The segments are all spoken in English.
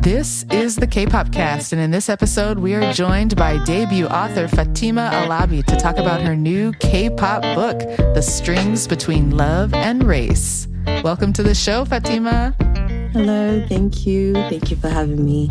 This is the Kpopcast, and in this episode, we are joined by debut author Fatima Alabi to talk about her new K-pop book, The Strings Between Love and Race. Welcome to the show, Fatima. Hello, thank you. Thank you for having me.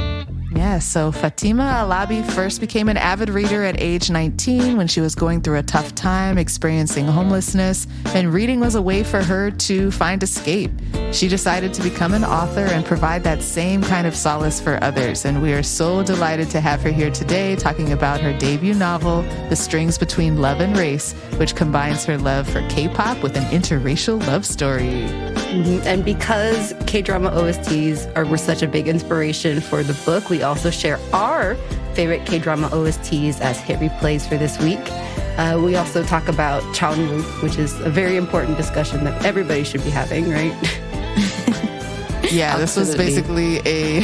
Yeah, so Fatima Alabi first became an avid reader at age 19 when she was going through a tough time, experiencing homelessness, and reading was a way for her to find escape. She decided to become an author and provide that same kind of solace for others, and we are so delighted to have her here today talking about her debut novel, The Strings Between Love and Race, which combines her love for K-pop with an interracial love story. And because Kdrama OSTs were such a big inspiration for the book, we also share our favorite Kdrama OSTs as hit replays for this week. We also talk about Chaunwoo, which is a very important discussion that everybody should be having, right? Yeah, this was basically a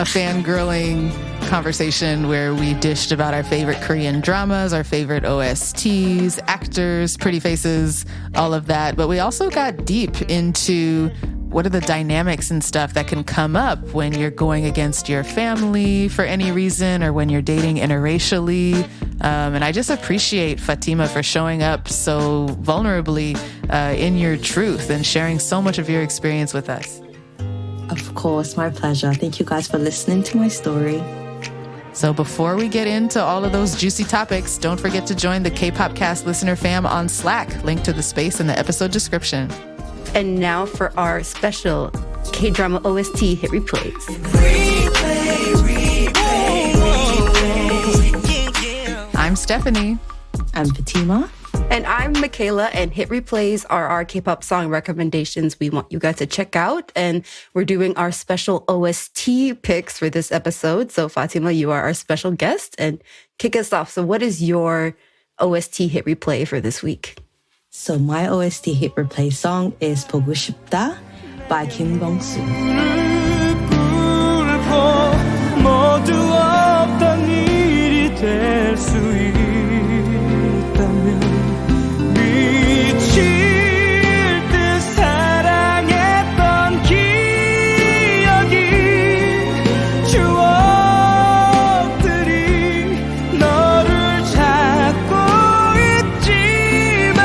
fangirling conversation where we dished about our favorite Korean dramas, our favorite OSTs, actors, pretty faces, all of that. But we also got deep into what are the dynamics and stuff that can come up when you're going against your family for any reason or when you're dating interracially. And I just appreciate Fatima for showing up so vulnerably in your truth and sharing so much of your experience with us. Of course, my pleasure. Thank you guys for listening to my story. So before we get into all of those juicy topics, don't forget to join the Kpopcast listener fam on Slack, link to the space in the episode description. And now for our special Kdrama OST hit replays. I'm Stephanie. I'm Fatima. And I'm Michaela, and hit replays are our K-pop song recommendations we want you guys to check out. And we're doing our special OST picks for this episode. So Fatima, you are our special guest, and kick us off. So what is your OST hit replay for this week? So my OST hit replay song is 보고 싶다 by Kpopcast. 모두 없던 일이 될 수 있다면 미칠 듯 사랑했던 기억이 추억들이 너를 찾고 있지만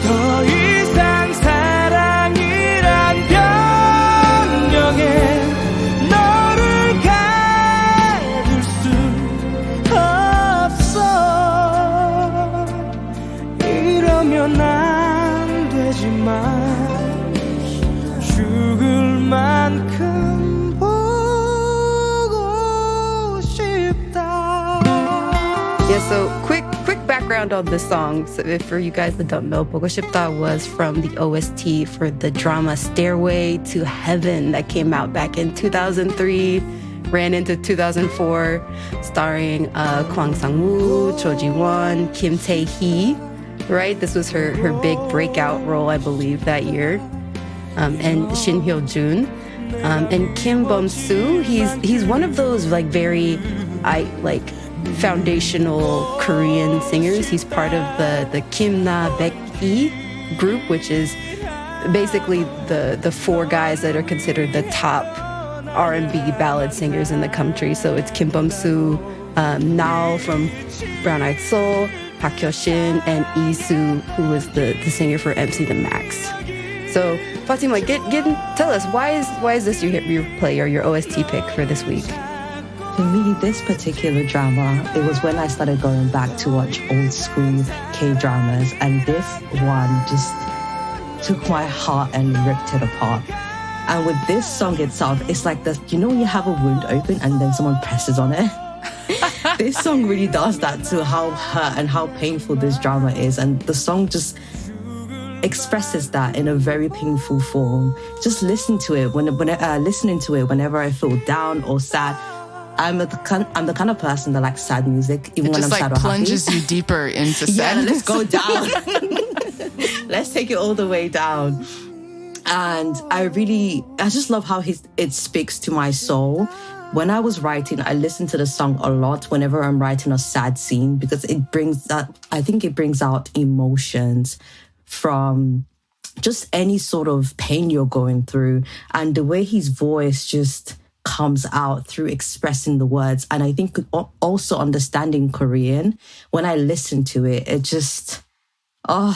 더 이상 사랑이란 변명에 너를 가둘 수 없어 이러면 안 되지만 죽을 만큼 보고 싶다. Yeah, so quick background on this song. So if for you guys that don't know, 보고 싶다 was from the OST for the drama Stairway to Heaven that came out back in 2003, ran into 2004, starring Kwang Sang-woo, Cho Ji-won, Kim Tae-hee, right? This was her big breakout role, I believe, that year. And Shin Hyo-jun. And Kim Bum-soo, he's one of those very foundational Korean singers. He's part of the Kim Na Baek-e group, which is basically the four guys that are considered the top R&B ballad singers in the country. So it's Kim Bum-soo, Nao from Brown Eyed Soul, Park Hyo-shin, and Lee-soo, who was the singer for MC The Max. So Fatima, tell us, why is this your hit replay or your OST pick for this week? For me, this particular drama, it was when I started going back to watch old school K-dramas, and this one just took my heart and ripped it apart. And with this song itself, it's like when you have a wound open and then someone presses on it? This song really does that to how hurt and how painful this drama is. And the song just expresses that in a very painful form. Just listen to it listening to it whenever I feel down or sad. I'm the kind of person that likes sad music, even when I'm sad or happy. It just plunges you deeper into sadness. Yeah, let's go down. Let's take it all the way down. And I just love how it speaks to my soul. When I was writing, I listened to the song a lot whenever I'm writing a sad scene, because it brings out emotions from just any sort of pain you're going through. And the way his voice just comes out through expressing the words. And I think also understanding Korean, when I listen to it, it just, you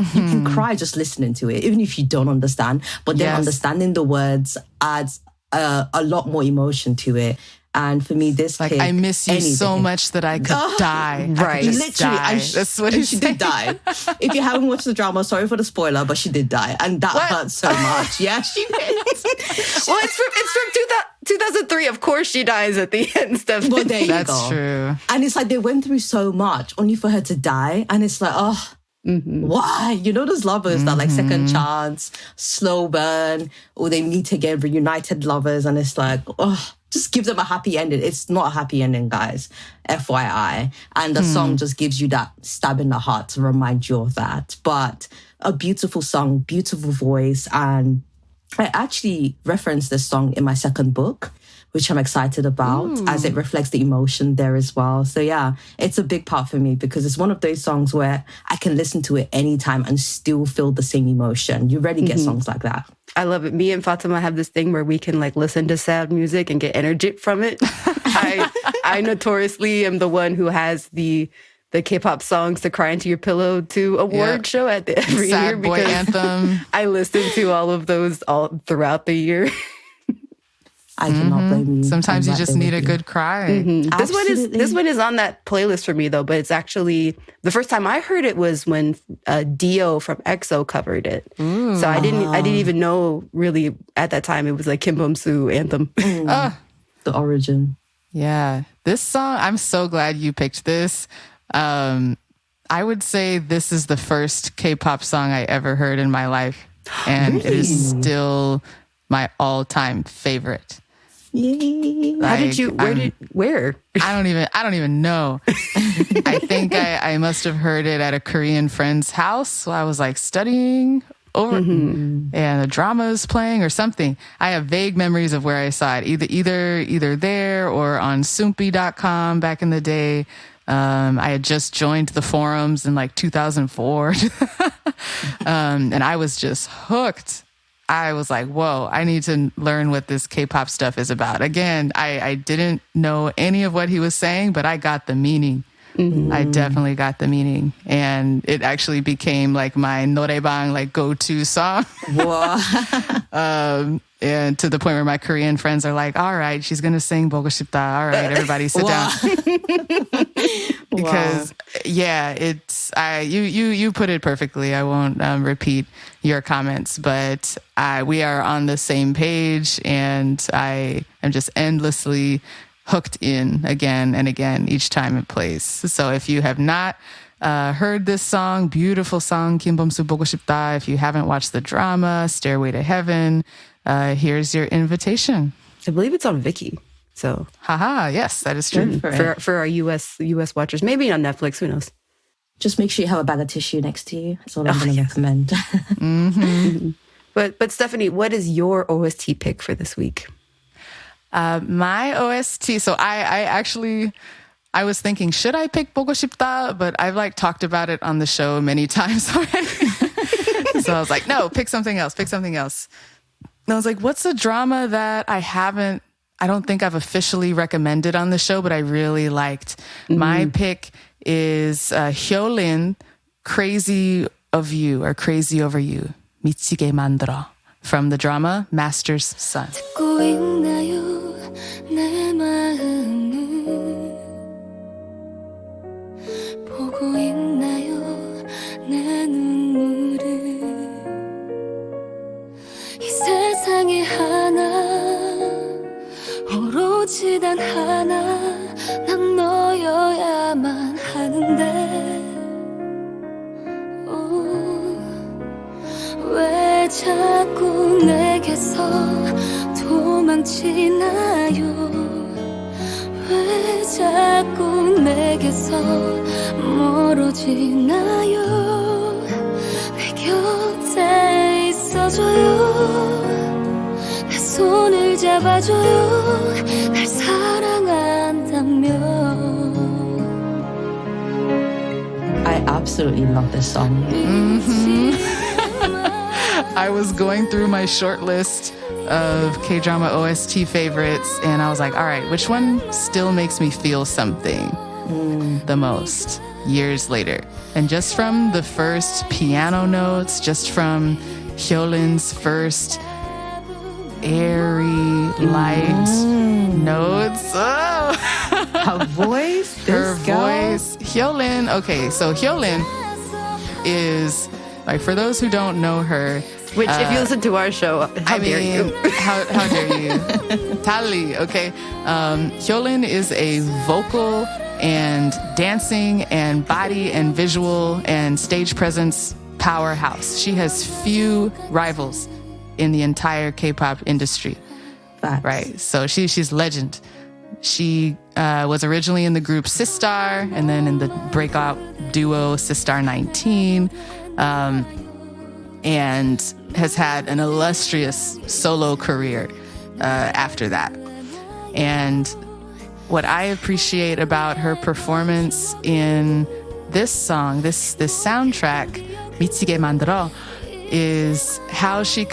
can cry just listening to it, even if you don't understand. But then understanding the words adds a lot more emotion to it. And for me, this like, I miss you so much that I could die. Right. Literally. That's what he she did die. If you haven't watched the drama, sorry for the spoiler, but she did die. And that hurts so much. Yeah, she did. Well, it's from 2003. Of course she dies at the end, Stephanie. Well, there you That's go. true. And it's like they went through so much only for her to die. And it's like, why? You know those lovers that like second chance, slow burn, or they meet again, reunited lovers. And it's like, just give them a happy ending. It's not a happy ending, guys. FYI. And the song just gives you that stab in the heart to remind you of that. But a beautiful song, beautiful voice. And I actually referenced this song in my second book, which I'm excited about as it reflects the emotion there as well. So yeah, it's a big part for me because it's one of those songs where I can listen to it anytime and still feel the same emotion. You rarely get songs like that. I love it. Me and Fatima have this thing where we can like listen to sad music and get energy from it. I notoriously am the one who has the K-pop songs to cry into your pillow to award show at every Sad year boy because anthem. I listen to all of those all throughout the year. I cannot blame you. Sometimes you I'm just right there need a with you. good cry. This one is on that playlist for me though, but it's actually the first time I heard it was when Dio from EXO covered it. So I didn't even know really at that time it was like Kim Bum-soo anthem. The origin. Yeah. This song, I'm so glad you picked this. I would say this is the first K-pop song I ever heard in my life. And it is still my all-time favorite. Yay. How did you? Where? I don't even know. I think I must have heard it at a Korean friend's house. So I was like studying over, and the drama was playing or something. I have vague memories of where I saw it, either there or on Soompi.com back in the day. I had just joined the forums in like 2004, and I was just hooked. I was like, whoa, I need to learn what this K-pop stuff is about. Again, I didn't know any of what he was saying, but I got the meaning. I definitely got the meaning. And it actually became like my noraebang, like go-to song. And to the point where my Korean friends are like, all right, she's going to sing 보고 싶다. All right, everybody sit down. Because it's you put it perfectly. I won't repeat your comments, but we are on the same page, and I am just endlessly hooked in again and again each time it plays. So if you have not heard this song, beautiful song, Kim Bum-soo 보고 싶다. If you haven't watched the drama, Stairway to Heaven, here's your invitation. I believe it's on Viki. So, haha, yes, that is true. For our US watchers, maybe on Netflix. Who knows? Just make sure you have a bag of tissue next to you. That's all I'm going to recommend. But Stephanie, what is your OST pick for this week? My OST. So I was thinking, should I pick 보고 싶다? But I've like talked about it on the show many times already. So I was like, no, pick something else. And I was like, what's a drama that I don't think I've officially recommended on the show, but I really liked. My pick is Hyolyn, Crazy of You or Crazy Over You, 미치게 만들어, from the drama Master's Son. 듣고 있나요, 내 마음을 보고 있나요, 내 눈물을 이 세상에 하나 오로지 단 하나 난 너여야만 하는데 왜 자꾸 내게서 도망치나요 왜 자꾸 내게서 멀어지나요 내 곁에 있어줘요 내 손을 잡아줘요 날 사랑한다면 I absolutely love this song. I was going through my short list of K-drama OST favorites, and I was like, all right, which one still makes me feel something the most years later? And just from the first piano notes, just from Hyolin's first airy, light notes. Oh. Her voice, Her voice. Hyolyn. Okay, so Hyolyn is, like, for those who don't know her, which, if you listen to our show, how dare you? how dare you? Tali, okay. Hyolyn is a vocal and dancing and body and visual and stage presence powerhouse. She has few rivals in the entire K-pop industry. Facts. Right. So she's legend. She was originally in the group Sistar and then in the breakout duo Sistar 19, and has had an illustrious solo career after that. And what I appreciate about her performance in this song, this soundtrack, 미치게 만들어, is how she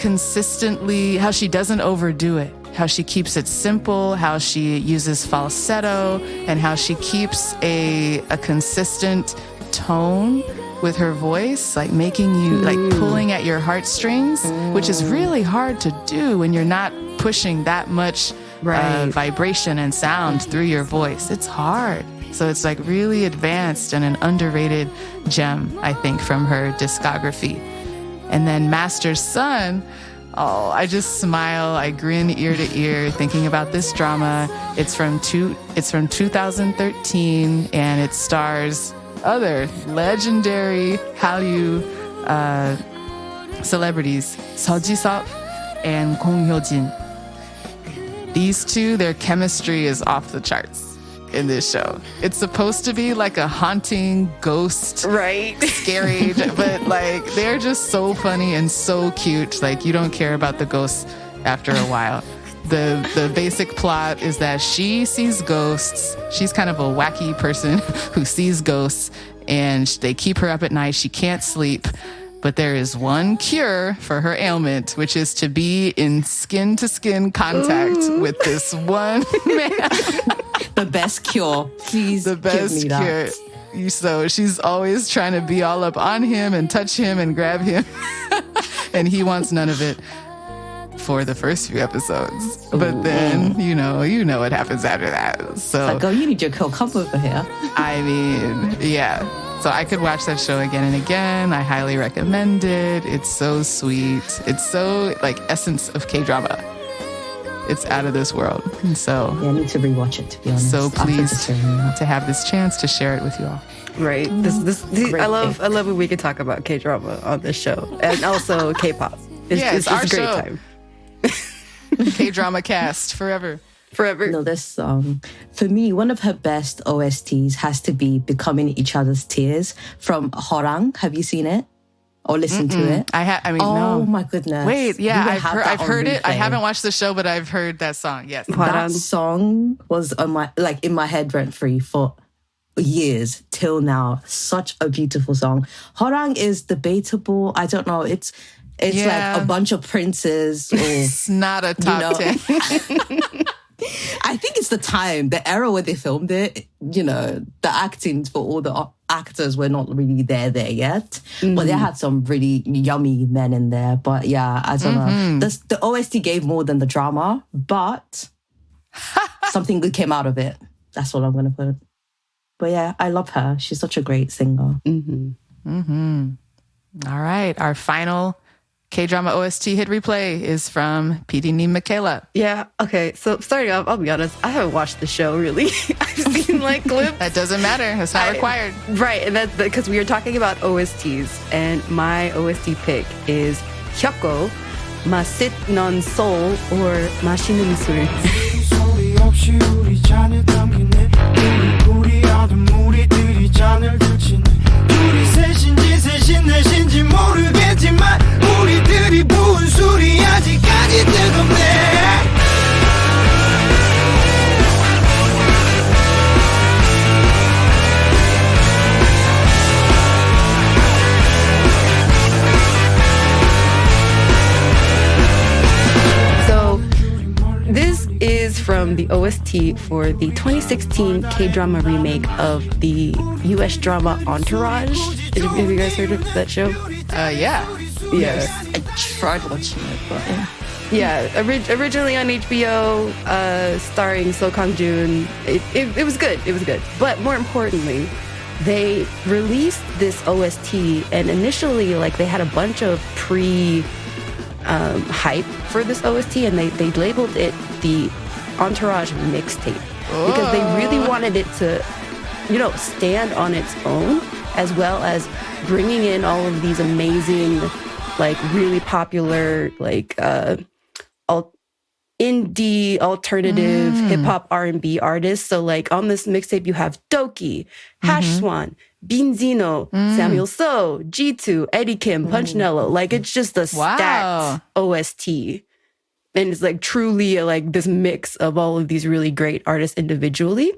doesn't overdo it, how she keeps it simple, how she uses falsetto, and how she keeps a consistent tone with her voice, like making you, like pulling at your heartstrings, which is really hard to do when you're not pushing that much vibration and sound through your voice. It's hard. So it's like really advanced and an underrated gem, I think, from her discography. And then Master's Son, oh, I just smile, I grin ear to ear thinking about this drama. It's from 2013, and it stars other legendary Hallyu celebrities, Seo Ji-seop and Kong Hyo-jin. These two, their chemistry is off the charts in this show. It's supposed to be like a haunting ghost, right? Scary, but like they're just so funny and so cute. Like you don't care about the ghosts after a while. The basic plot is that she sees ghosts. She's kind of a wacky person who sees ghosts, and they keep her up at night. She can't sleep. But there is one cure for her ailment, which is to be in skin-to-skin contact with this one man. The best cure. Please the best give me that. cure. So she's always trying to be all up on him and touch him and grab him. And he wants none of it for the first few episodes. But then, you know what happens after that. So, like, girl, you need your cure. Come over here. I mean, yeah. So I could watch that show again and again. I highly recommend it. It's so sweet. It's so like essence of K-drama. It's out of this world. And so yeah, I need to rewatch it, to be honest. So pleased to have this chance to share it with you all. Right. I love when we can talk about K-drama on this show, and also K-pop. It's our a great show. time. K-drama cast forever. No, this song, for me, one of her best OSTs has to be Becoming Each Other's Tears from Horang. Have you seen it? Or listened to it? No. Oh my goodness. Wait, yeah, I've heard it. I replay. haven't watched the show, but I've heard that song. Yes. That song was on in my head rent free for years till now. Such a beautiful song. Horang is debatable. I don't know. It's like a bunch of princes. Or, it's not a top 10. I think it's the time, the era where they filmed it. The acting for all the actors were not really there yet. But they had some really yummy men in there. But yeah, I don't know. The OST gave more than the drama, but something good came out of it. That's what I'm going to put. But yeah, I love her. She's such a great singer. All right, our final K-drama OST hit replay is from PD Michaela. Yeah, okay. So starting off, I'll be honest, I haven't watched the show really. I've seen like clips. That doesn't matter. That's not required. Right, and that's because we are talking about OSTs, and my OST pick is Hyoko, Masit Non Soul, or 맛있는 술. 소리 없이 우리 잔에 담기네 우리 아들 무리들이 잔을 들치네 둘이 셋인지 셋이 넷인지 모르겠지만 우리들이 부은 술이 아직까지 뜨겁네 So is from the OST for the 2016 K-drama remake of the US drama Entourage. Have you guys heard of that show? Yeah. Yeah. I tried watching it, but yeah. Yeah, originally on HBO, starring So Kang-joon. It was good. It was good. But more importantly, they released this OST, and initially, like, they had a bunch of hype for this OST, and they labeled it the Entourage mixtape because they really wanted it to, stand on its own, as well as bringing in all of these amazing, like, really popular, like, indie alternative hip-hop R&B artists. So like on this mixtape you have Doki, Hash Swan, Binzino, Samuel So, G2, Eddie Kim, Punchnello. Like it's just a stacked OST. And it's like truly like this mix of all of these really great artists individually.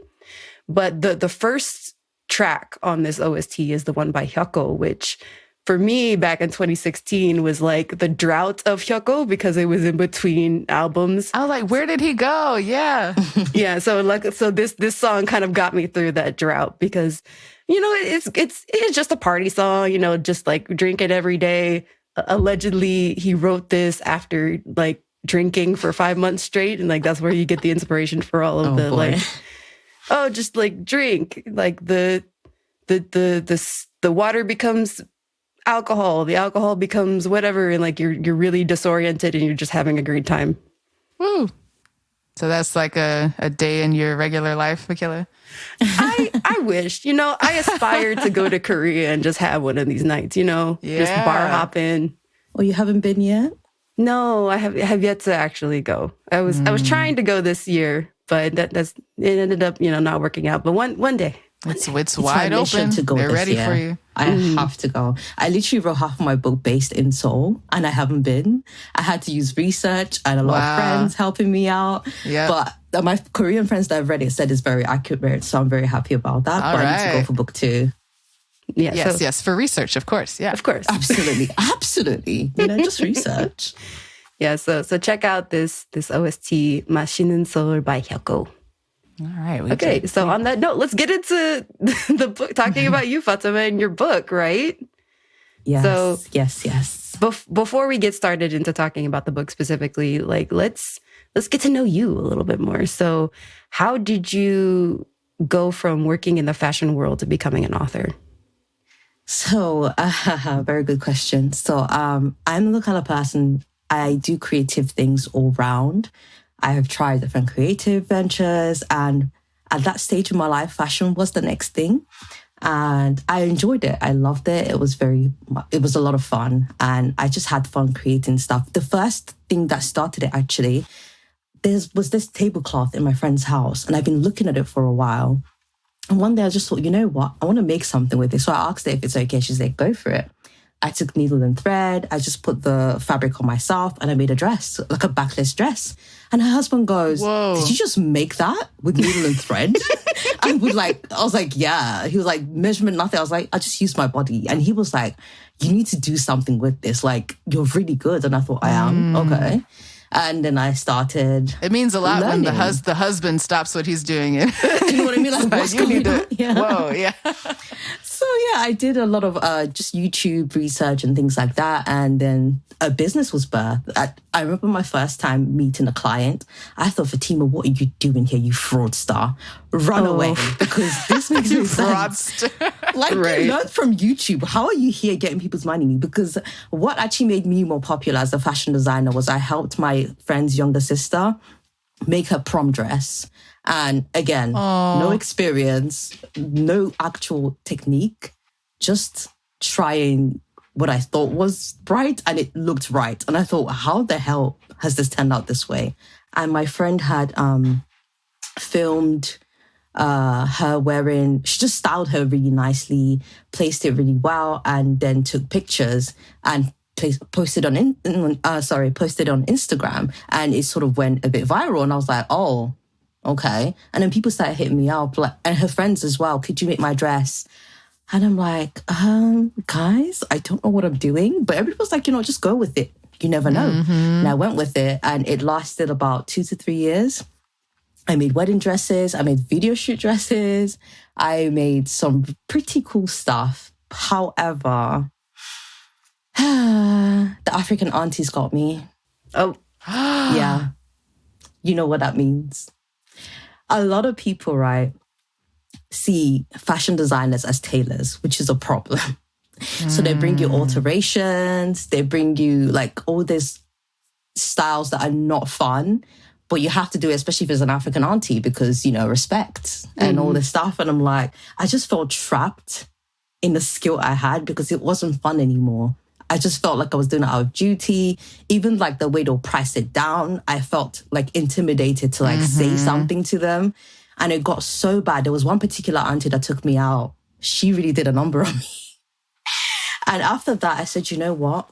But the first track on this OST is the one by Hyukoh, which for me, back in 2016, was like the drought of Hyukoh because it was in between albums. I was like, where did he go? Yeah. Yeah. So this song kind of got me through that drought because, it's just a party song, just like drink it every day. Allegedly, he wrote this after like drinking for 5 months straight. And like, that's where you get the inspiration for all of just like drink. Like the water becomes alcohol, the alcohol becomes whatever, and like you're really disoriented and you're just having a great time. Woo. So that's like a day in your regular life, Michaela? I wish, I aspire to go to Korea and just have one of these nights, just bar hopping. Oh, you haven't been yet? No, I have yet to actually go. I was trying to go this year, but it ended up, not working out. But one day. It's wide open. To go. They're ready for you. I have to go. I literally wrote half of my book based in Seoul, and I haven't been. I had to use research and a lot of friends helping me out. Yeah. But my Korean friends that I've read it said it's very accurate, so I'm very happy about that. But I need to go for book 2. Yeah. Yes, for research, of course. Yeah, of course, absolutely. Just research. Yeah. So check out this OST "맛있는 서울" by Hyukoh. All right. Okay, so on that note, let's get into the book, talking about you, Fatima, and your book, right? Yes, so, yes. Before we get started into talking about the book specifically, like let's get to know you a little bit more. So how did you go from working in the fashion world to becoming an author? So, very good question. So I'm the kind of person, I do creative things all round. I have tried different creative ventures, and at that stage in my life, fashion was the next thing. And I enjoyed it. I loved it. It was a lot of fun. And I just had fun creating stuff. The first thing that started it, actually, there was this tablecloth in my friend's house, and I've been looking at it for a while. And one day I just thought, you know what? I want to make something with it. So I asked her if it's okay. She said, go for it. I took needle and thread. I just put the fabric on myself and I made a dress, like a backless dress. And her husband goes, whoa, did you just make that with needle and thread? I was like, yeah. He was like, measurement, nothing. I was like, I just used my body. And he was like, you need to do something with this. Like, you're really good. And I thought, I am. Okay. And then I started. It means a lot learning. When the husband stops what he's doing. You know what I mean? Like, what's going on? Yeah. Whoa, yeah. So yeah, I did a lot of just YouTube research and things like that. And then a business was birthed. I remember my first time meeting a client. I thought, Fatima, what are you doing here, you fraudster? Run away, because this makes no sense. Like, you learned from YouTube. How are you here getting people's money? Because what actually made me more popular as a fashion designer was I helped my friend's younger sister make her prom dress. And again, no experience, no actual technique, just trying what I thought was right, and it looked right. And I thought, how the hell has this turned out this way? And my friend had filmed her wearing, she just styled her really nicely, placed it really well, and then took pictures and posted on Instagram, and it sort of went a bit viral. And I was like, oh, okay. And then people started hitting me up, like, and her friends as well. Could you make my dress? And I'm like, guys, I don't know what I'm doing. But everybody was like, just go with it. You never know. And I went with it, and it lasted about 2 to 3 years. I made wedding dresses. I made video shoot dresses. I made some pretty cool stuff. However, the African aunties got me. Oh, yeah. You know what that means. A lot of people, right, see fashion designers as tailors, which is a problem. So they bring you alterations. They bring you like all these styles that are not fun. But you have to do it, especially if it's an African auntie, because, you know, respect and all this stuff. And I'm like, I just felt trapped in the skill I had because it wasn't fun anymore. I just felt like I was doing it out of duty. Even like the way they'll price it down, I felt like intimidated to like say something to them. And it got so bad. There was one particular auntie that took me out. She really did a number on me. And after that, I said, you know what?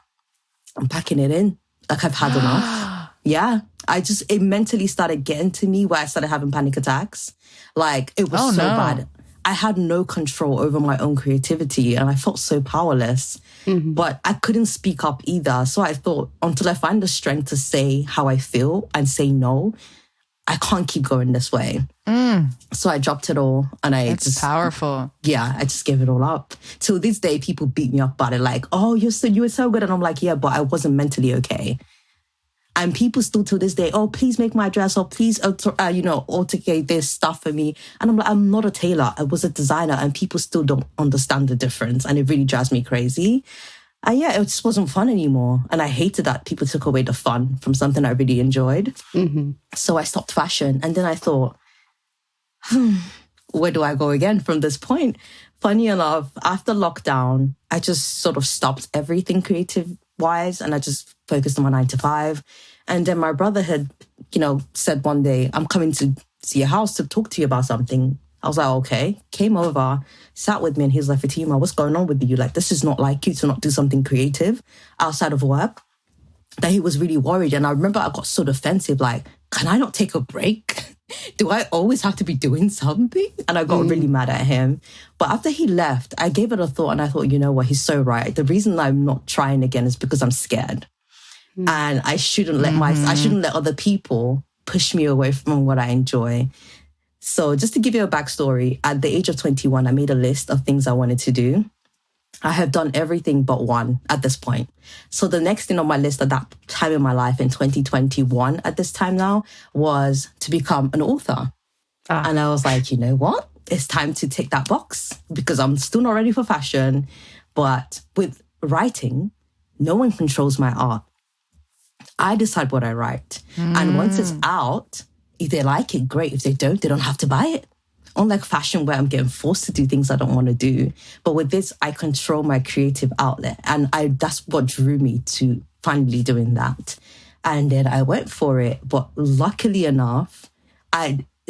I'm packing it in. Like I've had enough. Yeah. It mentally started getting to me where I started having panic attacks. Like it was bad. I had no control over my own creativity and I felt so powerless. But I couldn't speak up either. So I thought until I find the strength to say how I feel and say no, I can't keep going this way. So I dropped it all and It's powerful. Yeah, I just gave it all up. Till this day, people beat me up about it like, oh, you were so good. And I'm like, yeah, but I wasn't mentally okay. And people still to this day, oh, please make my dress or please, alter this stuff for me. And I'm like, I'm not a tailor. I was a designer and people still don't understand the difference. And it really drives me crazy. And yeah, it just wasn't fun anymore. And I hated that people took away the fun from something I really enjoyed. So I stopped fashion. And then I thought, where do I go again from this point? Funny enough, after lockdown, I just sort of stopped everything creative-wise and I just focused on my 9 to 5. And then my brother had, said one day, I'm coming to see your house to talk to you about something. I was like, okay. Came over, sat with me and he was like, Fatima, what's going on with you? Like, this is not like you to not do something creative outside of work. That he was really worried. And I remember I got so defensive, like, can I not take a break? Do I always have to be doing something? And I got really mad at him. But after he left, I gave it a thought and I thought, you know what, he's so right. The reason I'm not trying again is because I'm scared. And I shouldn't let other people push me away from what I enjoy. So just to give you a backstory, at the age of 21, I made a list of things I wanted to do. I have done everything but one at this point. So the next thing on my list at that time in my life in 2021 at this time now was to become an author. And I was like, you know what? It's time to tick that box because I'm still not ready for fashion. But with writing, no one controls my art. I decide what I write. And once it's out, if they like it, great. If they don't, they don't have to buy it. Unlike fashion where I'm getting forced to do things I don't want to do. But with this, I control my creative outlet. And that's what drew me to finally doing that. And then I went for it. But luckily enough,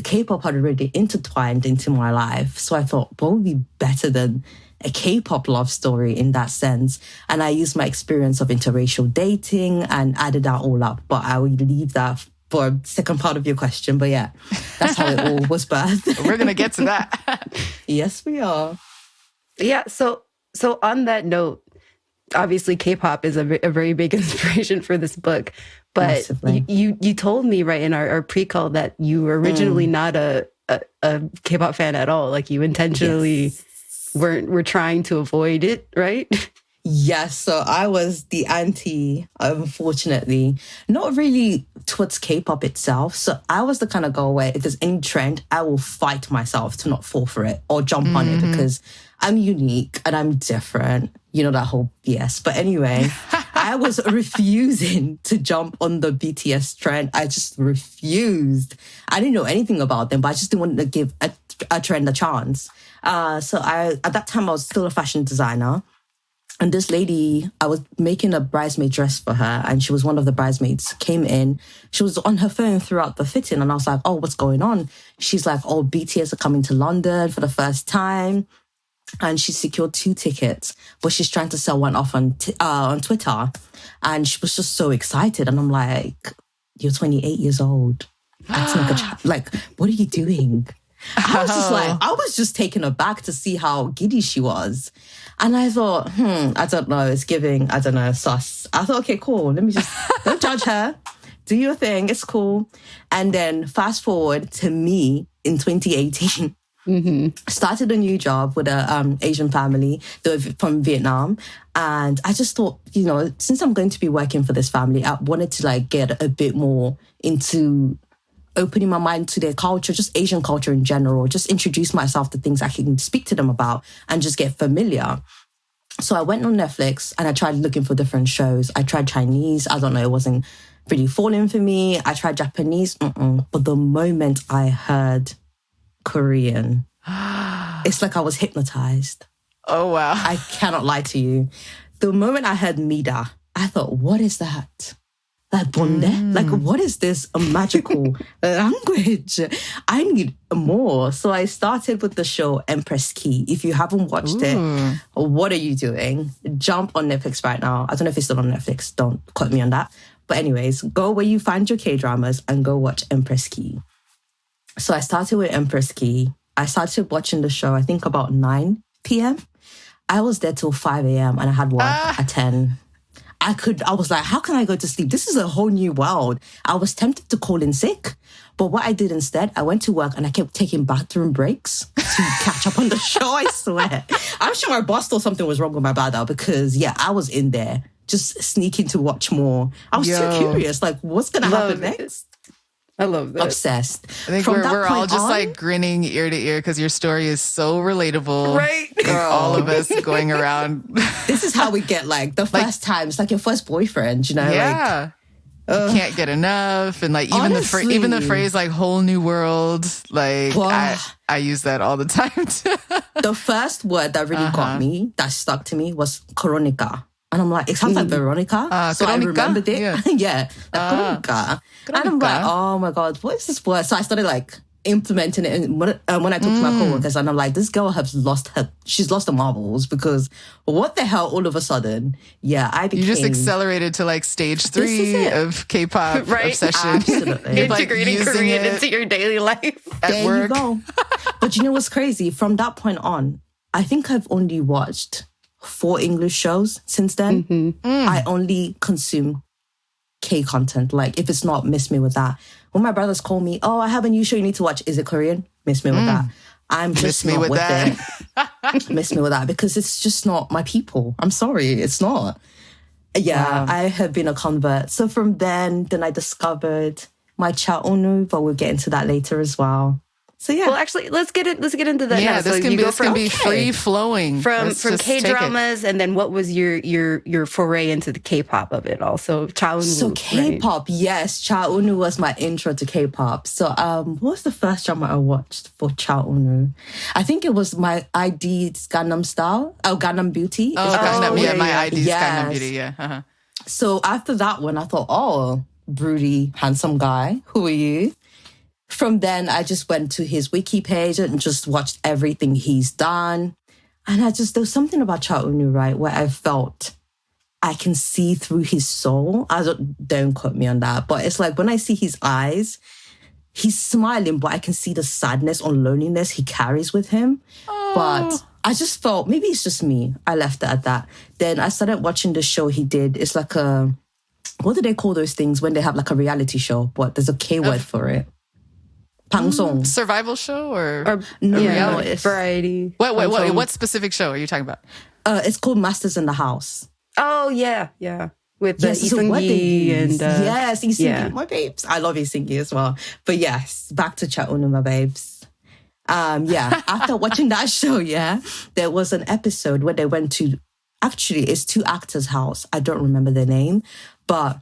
K-pop had already intertwined into my life. So I thought, what would be better than a K-pop love story in that sense? And I used my experience of interracial dating and added that all up. But I will leave that for a second part of your question. But yeah, that's how it all was birthed. We're going to get to that. Yes, we are. Yeah. So on that note, obviously K-pop is a very big inspiration for this book. But you told me right in our pre-call that you were originally not a K-pop fan at all. Like you intentionally were trying to avoid it, right? Yes, so I was the anti, unfortunately, not really towards K-pop itself. So I was the kind of girl where if there's any trend, I will fight myself to not fall for it or jump on it because I'm unique and I'm different. You know, that whole BS. But anyway, I was refusing to jump on the BTS trend. I just refused. I didn't know anything about them, but I just didn't want to give a trend a chance. So at that time, I was still a fashion designer. And this lady, I was making a bridesmaid dress for her and she was one of the bridesmaids, came in. She was on her phone throughout the fitting and I was like, oh, what's going on? She's like, oh, BTS are coming to London for the first time. And she secured 2 tickets, but she's trying to sell one off on Twitter. And she was just so excited. And I'm like, you're 28 years old. That's like a child. Like, what are you doing? I was just taken aback to see how giddy she was. And I thought, I don't know, it's giving, I don't know, sus. I thought, okay, cool. Let me just, don't judge her. do your thing. It's cool. And then fast forward to me in 2018. Started a new job with a Asian family. They were from Vietnam. And I just thought, you know, since I'm going to be working for this family, I wanted to like get a bit more into opening my mind to their culture, just Asian culture in general, just introduce myself to things I can speak to them about and just get familiar. So I went on Netflix and I tried looking for different shows. I tried Chinese. I don't know, it wasn't really falling for me. I tried Japanese. But the moment I heard Korean, it's like I was hypnotized. Oh, wow. I cannot lie to you. The moment I heard Mida, I thought, what is that? Like bonde? Like, what is this? A magical language? I need more. So I started with the show Empress Key. If you haven't watched it, what are you doing? Jump on Netflix right now. I don't know if it's still on Netflix. Don't quote me on that. But anyways, go where you find your K-dramas and go watch Empress Key. So I started with Empress Key. I started watching the show, I think about 9 p.m. I was there till 5 a.m. and I had work at 10. I was like, how can I go to sleep? This is a whole new world. I was tempted to call in sick. But what I did instead, I went to work and I kept taking bathroom breaks to catch up on the show, I swear. I'm sure my boss thought something was wrong with my bladder because, yeah, I was in there just sneaking to watch more. I was too curious, like, what's going to happen next? I love that. Obsessed. I think we're all just like grinning ear to ear because your story is so relatable. Right. All of us going around. This is how we get like the first time. It's like your first boyfriend, you know? Yeah. Like, you can't get enough. And like even the phrase like whole new world, like I use that all the time too. The first word that really got me, that stuck to me was Coronica. And I'm like, it sounds like Veronica. So I remembered it. Yeah, like Coronica. And I'm like, oh my God, what is this word? So I started like implementing it. And when I talked to my coworkers, and I'm like, this girl she's lost the marbles because what the hell all of a sudden? Yeah, I became... You just accelerated to like stage 3 of K-pop obsession. Absolutely. Integrating Korean into your daily life. At work. You go. But you know what's crazy? From that point on, I think I've only watched 4 English shows since then. I only consume K content. Like, if it's not, miss me with that. When my brothers call me, oh, I have a new show you need to watch. Is it Korean? Miss me with that. I'm just not with it. Miss me with that because it's just not my people. I'm sorry, it's not. Yeah, I have been a convert. So from then I discovered my Cha Onu, but we'll get into that later as well. So yeah. Well, actually, let's get into that now. Yeah, this can be free flowing from K-dramas, and then what was your foray into the K-pop of it all? So Cha Eun-woo. So K-pop, yes, Cha Eun-woo was my intro to K-pop. So what was the first drama I watched for Cha Eun-woo? I think it was my ID's Gangnam Style. Oh, Gangnam Beauty. Oh, Gangnam, yeah, my ID's Gangnam Beauty, yeah. Uh-huh. So after that one, I thought, oh, broody, handsome guy, who are you? From then, I just went to his wiki page and just watched everything he's done. And there was something about Cha Eun-woo, right, where I felt I can see through his soul. Don't quote me on that, but it's like when I see his eyes, he's smiling, but I can see the sadness or loneliness he carries with him. Oh. But I just felt, maybe it's just me. I left it at that. Then I started watching the show he did. It's like what do they call those things when they have like a reality show? But there's a K word for it. 방송. Survival show or reality? No, variety. What specific show are you talking about? It's called Masters in the House. Oh, yeah. With the Isungi and... yes, Isungi, my babes. I love Isungi as well. But yes, back to Cha Eun-woo, my babes. After watching that show, there was an episode where they went to... Actually, it's 2 actors' house. I don't remember their name, but...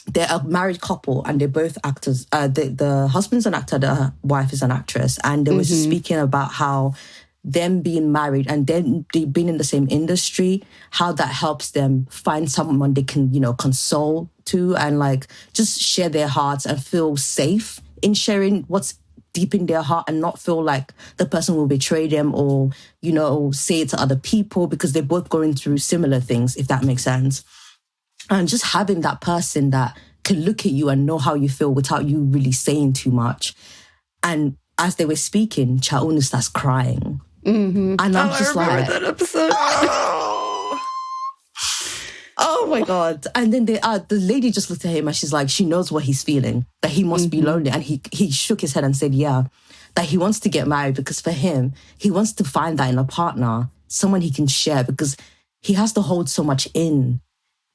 They're a married couple and they're both actors. The husband's an actor, the wife is an actress. And they were speaking about how them being married and then they being in the same industry, how that helps them find someone they can, console to and like just share their hearts and feel safe in sharing what's deep in their heart and not feel like the person will betray them or, say it to other people because they're both going through similar things, if that makes sense. And just having that person that can look at you and know how you feel without you really saying too much. And as they were speaking, Cha Eun-woo starts crying. And I'm just I remember like... that episode. Oh my God. And then the lady just looked at him and she's like, she knows what he's feeling, that he must be lonely. And he shook his head and said, yeah, that he wants to get married because for him, he wants to find that in a partner, someone he can share, because he has to hold so much in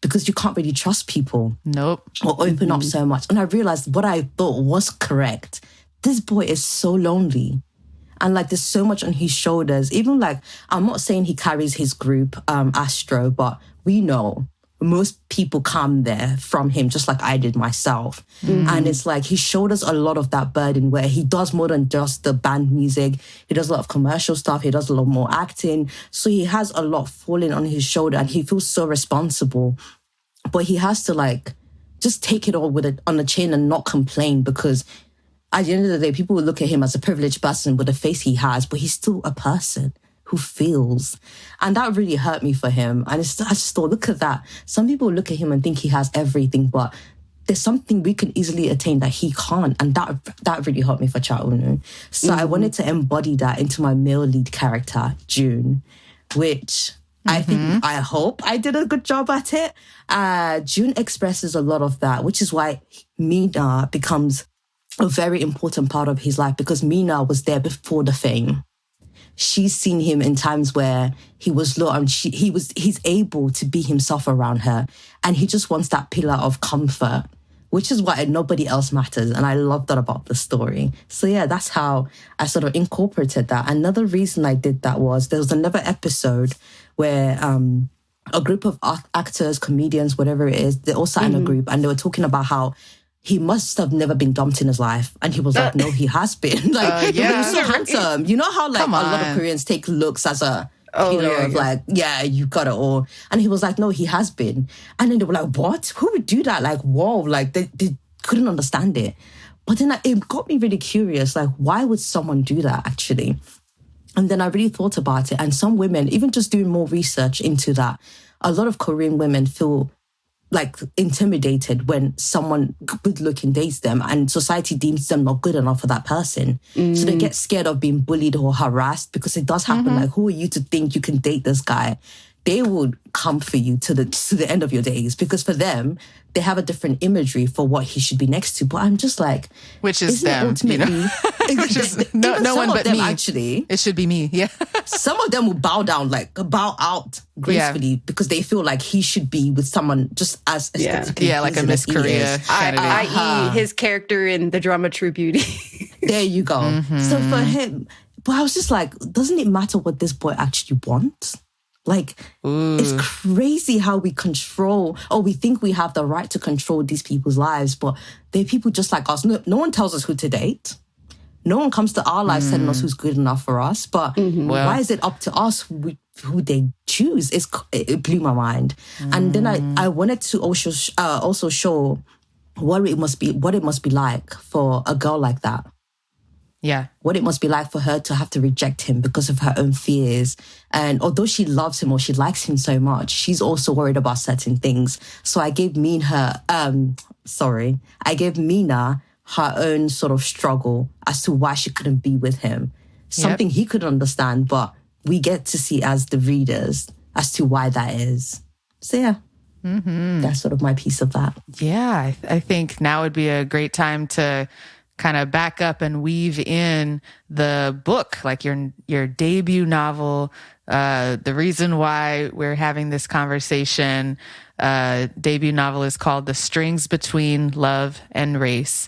because you can't really trust people. Nope. Or open up so much. And I realized what I thought was correct. This boy is so lonely. And like, there's so much on his shoulders. Even like, I'm not saying he carries his group, Astro, but we know most people come there from him, just like I did myself. And it's like, he shoulders a lot of that burden where he does more than just the band music. He does a lot of commercial stuff. He does a lot more acting. So he has a lot falling on his shoulder and he feels so responsible. But he has to like, just take it all with it on the chin and not complain, because at the end of the day, people will look at him as a privileged person with the face he has, but he's still a person who feels. And that really hurt me for him. And I just thought, look at that. Some people look at him and think he has everything, but there's something we can easily attain that he can't. And that really hurt me for Cha Eun-woo. So I wanted to embody that into my male lead character, June, which I hope I did a good job at it. June expresses a lot of that, which is why Mina becomes a very important part of his life, because Mina was there before the fame. She's seen him in times where he was low and he's able to be himself around her. And he just wants that pillar of comfort, which is why nobody else matters. And I love that about the story. So yeah, that's how I sort of incorporated that. Another reason I did that was there was another episode where a group of actors, comedians, whatever it is, they all sat in a group and they were talking about how he must have never been dumped in his life. And he was like, no, he has been. Like, yeah. he's so handsome. You know how like a lot of Koreans take looks as a pillar of like, yeah, you got it all. And he was like, no, he has been. And then they were like, what? Who would do that? Like, whoa, like they couldn't understand it. But then it got me really curious. Like, why would someone do that actually? And then I really thought about it. And some women, even just doing more research into that, a lot of Korean women feel like intimidated when someone good looking dates them and society deems them not good enough for that person. So they get scared of being bullied or harassed, because it does happen. Like, who are you to think you can date this guy? They would come for you to the end of your days, because for them, they have a different imagery for what he should be next to. But I'm just like, which is them, ultimately, you know? Which is no one but me. Actually, it should be me. Yeah. Some of them will bow out gracefully because they feel like he should be with someone just as like a Miss Korea candidate. I.e. his character in the drama True Beauty. There you go. So for him, but I was just like, doesn't it matter what this boy actually wants? Like, it's crazy how we control, or we think we have the right to control these people's lives, but they're people just like us. No one tells us who to date. No one comes to our lives telling us who's good enough for us. But why is it up to us who they choose? It blew my mind. And then I wanted to also show what it must be like for a girl like that. Yeah. What it must be like for her to have to reject him because of her own fears. And although she loves him or she likes him so much, she's also worried about certain things. So I gave Mina her own sort of struggle as to why she couldn't be with him. Something he could understand, but we get to see as the readers as to why that is. So yeah, that's sort of my piece of that. Yeah, I think now would be a great time to kind of back up and weave in the book, like your debut novel. The reason why we're having this conversation, debut novel is called The Strings Between Love and Race.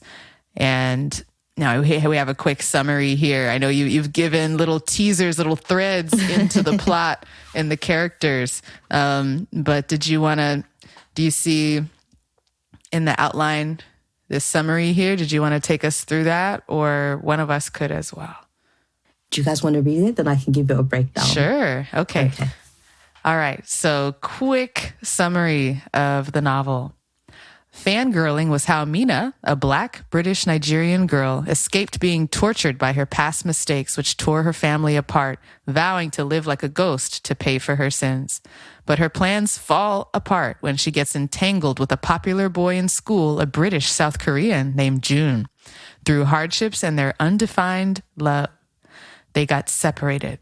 And now we have a quick summary here. I know you've given little teasers, little threads into the plot and the characters. But do you see in the outline this summary here? Did you want to take us through that, or one of us could as well? Do you guys want to read it? Then I can give it a breakdown. Sure. Okay. All right. So quick summary of the novel. Fangirling was how Mina, a Black British Nigerian girl, escaped being tortured by her past mistakes, which tore her family apart, vowing to live like a ghost to pay for her sins. But her plans fall apart when she gets entangled with a popular boy in school, a British South Korean named June. Through hardships and their undefined love, they got separated.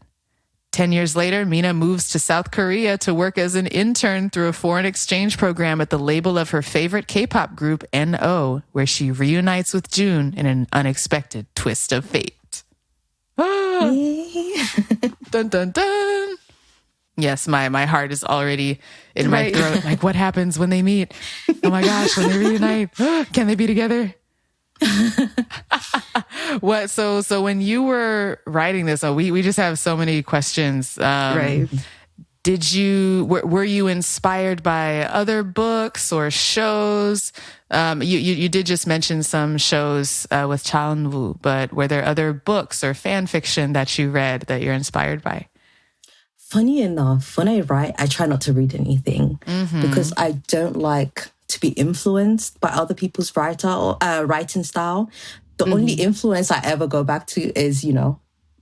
10 years later, Mina moves to South Korea to work as an intern through a foreign exchange program at the label of her favorite K-pop group, NO, where she reunites with June in an unexpected twist of fate. Dun, dun, dun. Yes, my heart is already in my throat. Like, what happens when they meet? Oh my gosh, when they reunite, can they be together? What? So when you were writing this, we just have so many questions. Right. Were you inspired by other books or shows? You did just mention some shows with Chaeun-woo, but were there other books or fan fiction that you read that you're inspired by? Funny enough, when I write, I try not to read anything because I don't like to be influenced by other people's writing style. The only influence I ever go back to is,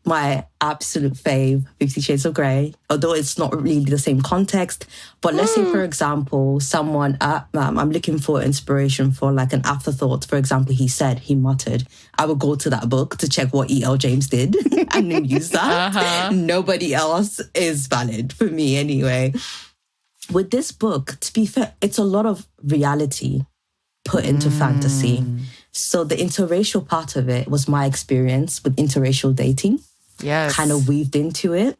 my absolute fave, 50 Shades of Grey, although it's not really the same context. But let's say, for example, someone, I'm looking for inspiration for like an afterthought. For example, he muttered. I would go to that book to check what E.L. James did and then use that. Nobody else is valid for me anyway. With this book, to be fair, it's a lot of reality put into fantasy. So the interracial part of it was my experience with interracial dating. Yes. Kind of weaved into it.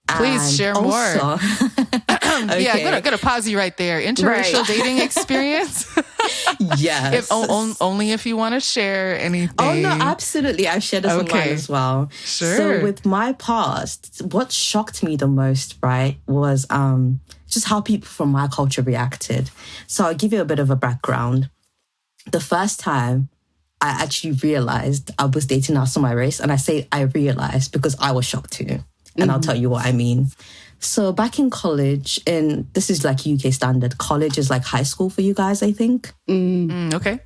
Please And share more. Okay. Yeah, I'm gonna pause you right there. Interracial dating experience. Yes. Only if you want to share anything. Oh, no, absolutely. I've shared this online as well. Sure. So with my past, what shocked me the most, right, was just how people from my culture reacted. So I'll give you a bit of a background. The first time I actually realized I was dating outside my race, and I say I realized because I was shocked too. And I'll tell you what I mean. So back in college, and this is like UK standard, college is like high school for you guys, I think. Okay.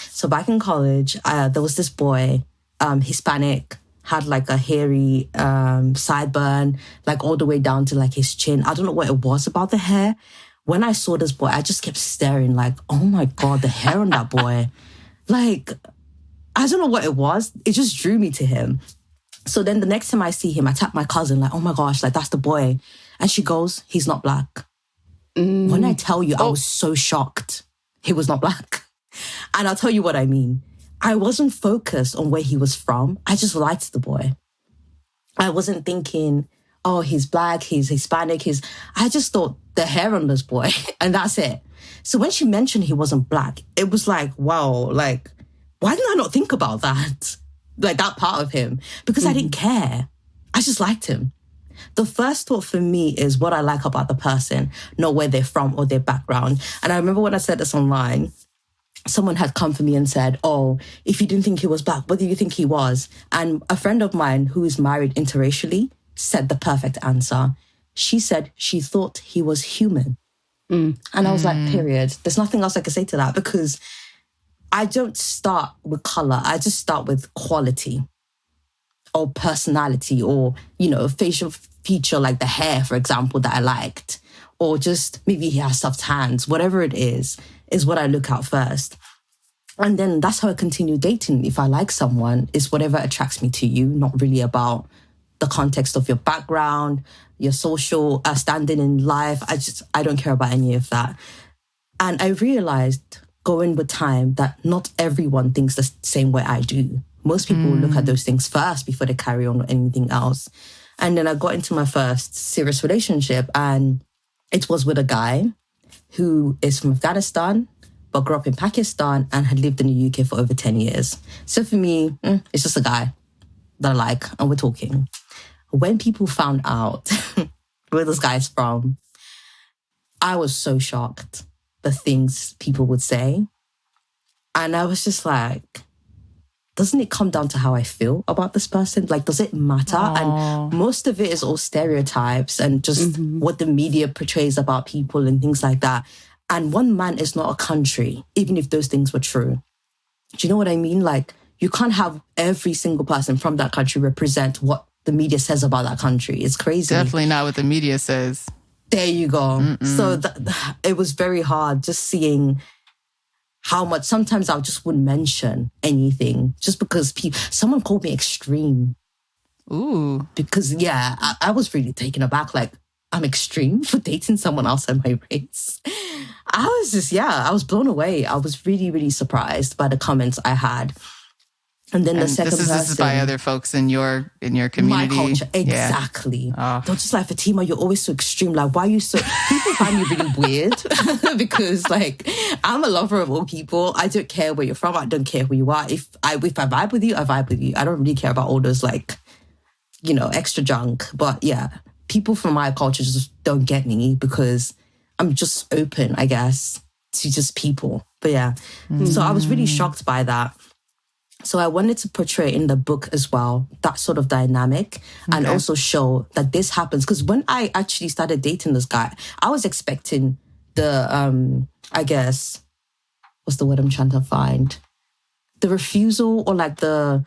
So back in college, there was this boy, Hispanic, had like a hairy sideburn, like all the way down to like his chin. I don't know what it was about the hair. When I saw this boy, I just kept staring like, oh my God, the hair on that boy. Like, I don't know what it was. It just drew me to him. So then the next time I see him, I tap my cousin like, oh my gosh, like that's the boy. And she goes, he's not black. When I tell you, I was so shocked he was not black. And I'll tell you what I mean. I wasn't focused on where he was from. I just liked the boy. I wasn't thinking, oh, he's black, he's Hispanic, I just thought the hair on this boy, and that's it. So when she mentioned he wasn't black, it was like, wow, like, why didn't I not think about that? Like that part of him? Because I didn't care. I just liked him. The first thought for me is what I like about the person, not where they're from or their background. And I remember when I said this online, someone had come for me and said, oh, if you didn't think he was black, what do you think he was? And a friend of mine who is married interracially said the perfect answer. She said she thought he was human. And I was like, period. There's nothing else I can say to that because I don't start with color. I just start with quality or personality or, facial feature like the hair, for example, that I liked. Or just maybe he has soft hands. Whatever it is what I look at first. And then that's how I continue dating. If I like someone, it's whatever attracts me to you, not really about the context of your background, your social standing in life. I don't care about any of that. And I realized going with time that not everyone thinks the same way I do. Most people will look at those things first before they carry on with anything else. And then I got into my first serious relationship and it was with a guy who is from Afghanistan, but grew up in Pakistan and had lived in the UK for over 10 years. So for me, it's just a guy that I like and we're talking. When people found out where this guy's from, I was so shocked, the things people would say. And I was just like, doesn't it come down to how I feel about this person? Like, does it matter? And most of it is all stereotypes and just what the media portrays about people and things like that. And one man is not a country, even if those things were true. Do you know what I mean? Like, you can't have every single person from that country represent what the media says about that country. It's crazy. Definitely not what the media says. There you go. So it was very hard just seeing how much, sometimes I just wouldn't mention anything just because someone called me extreme. Ooh. Because, yeah, I was really taken aback. Like, I'm extreme for dating someone else in my race. I was blown away. I was really, really surprised by the comments I had. And then the second person... This is by other folks in your community? My culture, exactly. Yeah. They're just like, Fatima, you're always so extreme. Like, why are you so... People find you really weird because, like, I'm a lover of all people. I don't care where you're from. I don't care who you are. If I vibe with you, I vibe with you. I don't really care about all those, like, you know, extra junk. But, yeah, people from my culture just don't get me because I'm just open, I guess, to just people. But, yeah. So I was really shocked by that. So I wanted to portray in the book as well, that sort of dynamic, and also show that this happens. Because when I actually started dating this guy, I was expecting the, I guess, what's the word I'm trying to find? The refusal or like the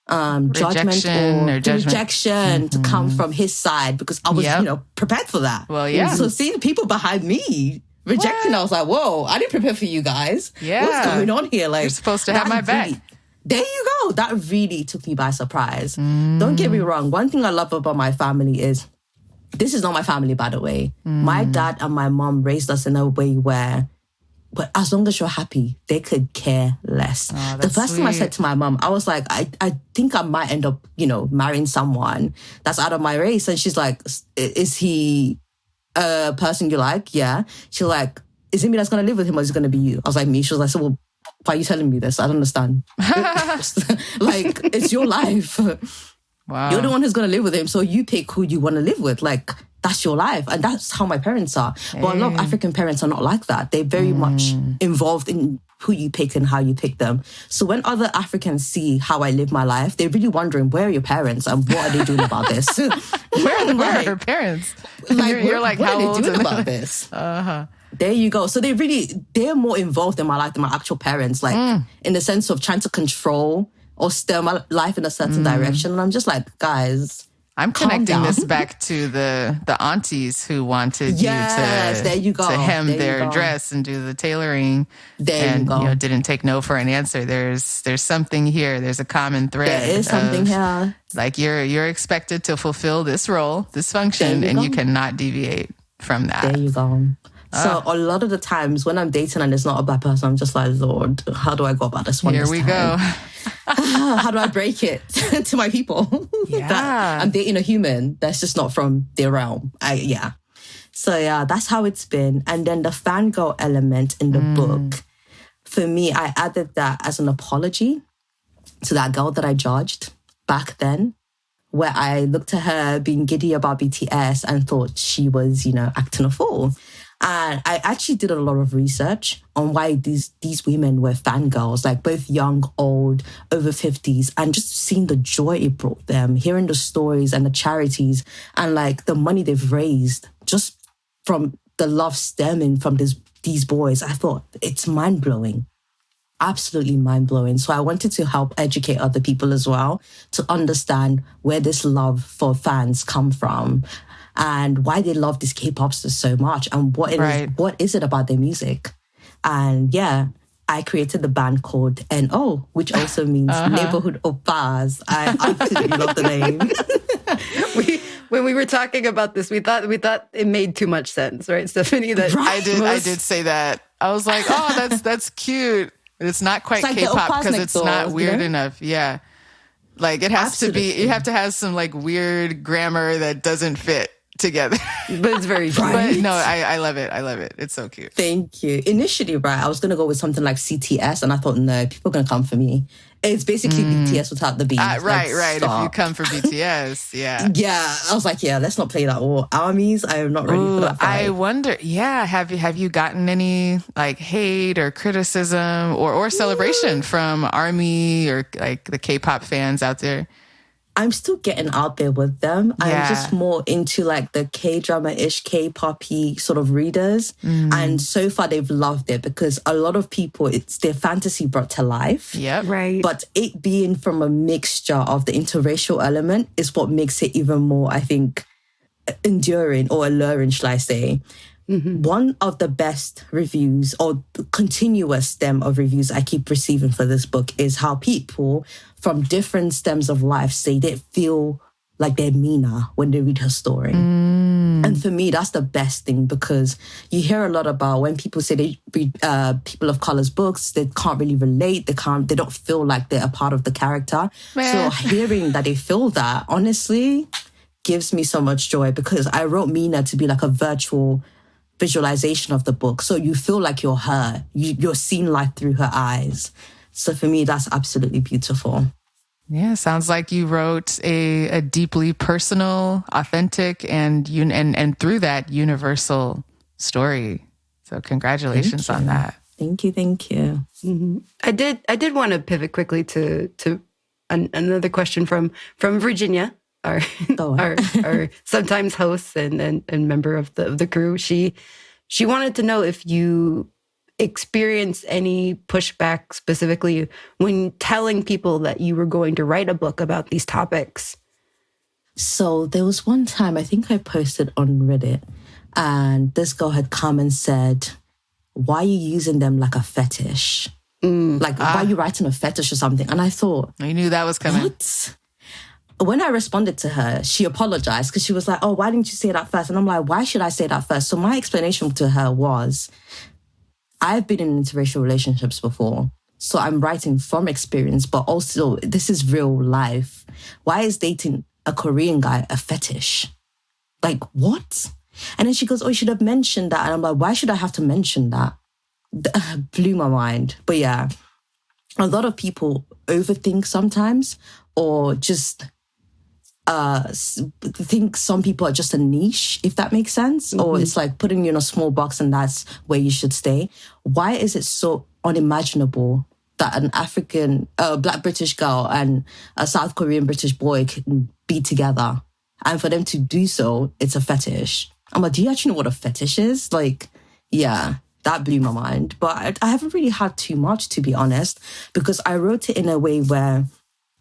judgment or the rejection to come from his side, because I was, you know, prepared for that. Well, yeah. So seeing people behind me rejecting, I was like, whoa, I didn't prepare for you guys. Yeah. What's going on here? Like, you're supposed to have my back. There you go. That really took me by surprise. Don't get me wrong. One thing I love about my family is, this is not my family, by the way. My dad and my mom raised us in a way where, but as long as you're happy, they could care less. Oh, the first time I said to my mom, I was like, I think I might end up, you know, marrying someone that's out of my race. And she's like, is he a person you like? Yeah. She's like, is it me that's going to live with him or is it going to be you? I was like, me. She was like, so well, why are you telling me this? I don't understand. Like, it's your life. Wow. You're the one who's going to live with him, so you pick who you want to live with. Like, that's your life. And that's how my parents are. But a lot of African parents are not like that. They're very much involved in who you pick and how you pick them. So when other Africans see how I live my life, they're really wondering, where are your parents and what are they doing about this? where are her parents? Like, you're like, what how are old they doing about this? Uh-huh. There you go. So they're more involved in my life than my actual parents, like in the sense of trying to control or steer my life in a certain direction. And I'm just like, guys, I'm connecting this back to the aunties who wanted you to hem their dress and do the tailoring. You know, didn't take no for an answer. There's something here. There's a common thread. There is something here. Like you're expected to fulfill this role, this function, and you cannot deviate from that. There you go. So a lot of the times when I'm dating and it's not a black person, I'm just like, Lord, how do I go about this one? Here we go. How do I break it to my people? Yeah. That I'm dating a human that's just not from their realm. So yeah, that's how it's been. And then the fangirl element in the book, for me, I added that as an apology to that girl that I judged back then, where I looked at her being giddy about BTS and thought she was, you know, acting a fool. And I actually did a lot of research on why these women were fangirls, like both young, old, over 50s, and just seeing the joy it brought them, hearing the stories and the charities and like the money they've raised just from the love stemming from these boys. I thought it's mind-blowing. Absolutely mind-blowing. So I wanted to help educate other people as well to understand where this love for fans come from and why they love these K-popsters so much and what is it about their music. And yeah, I created the band called NO, which also means Neighborhood Oppas. I absolutely love the name. When we were talking about this, we thought it made too much sense, right, Stephanie? That I did say that. I was like, oh, that's cute. It's not quite like K-pop because it's not weird enough. Yeah. Like it has to be, you have to have some like weird grammar that doesn't fit together. But it's very cute. But no, I love it. I love it. It's so cute. Thank you. Initially, right, I was going to go with something like CTS and I thought, no, people are going to come for me. It's basically BTS without the B. Right. If you come for BTS, yeah. Yeah, I was like, yeah, let's not play that. Or ARMYs, I am not ready for that fight. I wonder, have you gotten any like hate or criticism or celebration from ARMY or like the K-pop fans out there? I'm still getting out there with them. Yeah. I'm just more into like the K-drama-ish, K-poppy sort of readers. And so far they've loved it because a lot of people, it's their fantasy brought to life. Yep. Right. But it being from a mixture of the interracial element is what makes it even more, I think, enduring or alluring, shall I say. One of the best reviews or continuous stem of reviews I keep receiving for this book is how people from different stems of life say they feel like their Mina when they read her story. And for me, that's the best thing, because you hear a lot about when people say they read people of color's books, they can't really relate. They don't feel like they're a part of the character. So hearing that they feel that, honestly, gives me so much joy, because I wrote Mina to be like a virtual visualization of the book. So you feel like you're her. You're seeing life through her eyes. So for me, that's absolutely beautiful. Yeah, sounds like you wrote a deeply personal, authentic, and through that universal story. So congratulations on that. Thank you. Mm-hmm. I did want to pivot quickly to another question from Virginia, our sometimes host and member of the crew. She wanted to know if you experienced any pushback specifically when telling people that you were going to write a book about these topics. So there was one time, I think I posted on Reddit, and this girl had come and said, why are you using them like a fetish? Why are you writing a fetish or something? And I thought, I knew that was coming. What? When I responded to her, she apologized, because she was like, oh, why didn't you say that first? And I'm like, why should I say that first? So my explanation to her was, I've been in interracial relationships before, so I'm writing from experience, but also this is real life. Why is dating a Korean guy a fetish? Like, what? And then she goes, oh, you should have mentioned that. And I'm like, why should I have to mention that? Blew my mind. But yeah, a lot of people overthink sometimes, or just think some people are just a niche, if that makes sense. Or it's like putting you in a small box and that's where you should stay. Why is it so unimaginable that an African, Black British girl and a South Korean British boy can be together? And for them to do so, it's a fetish. I'm like, do you actually know what a fetish is? Like, yeah, that blew my mind. But I haven't really had too much, to be honest, because I wrote it in a way where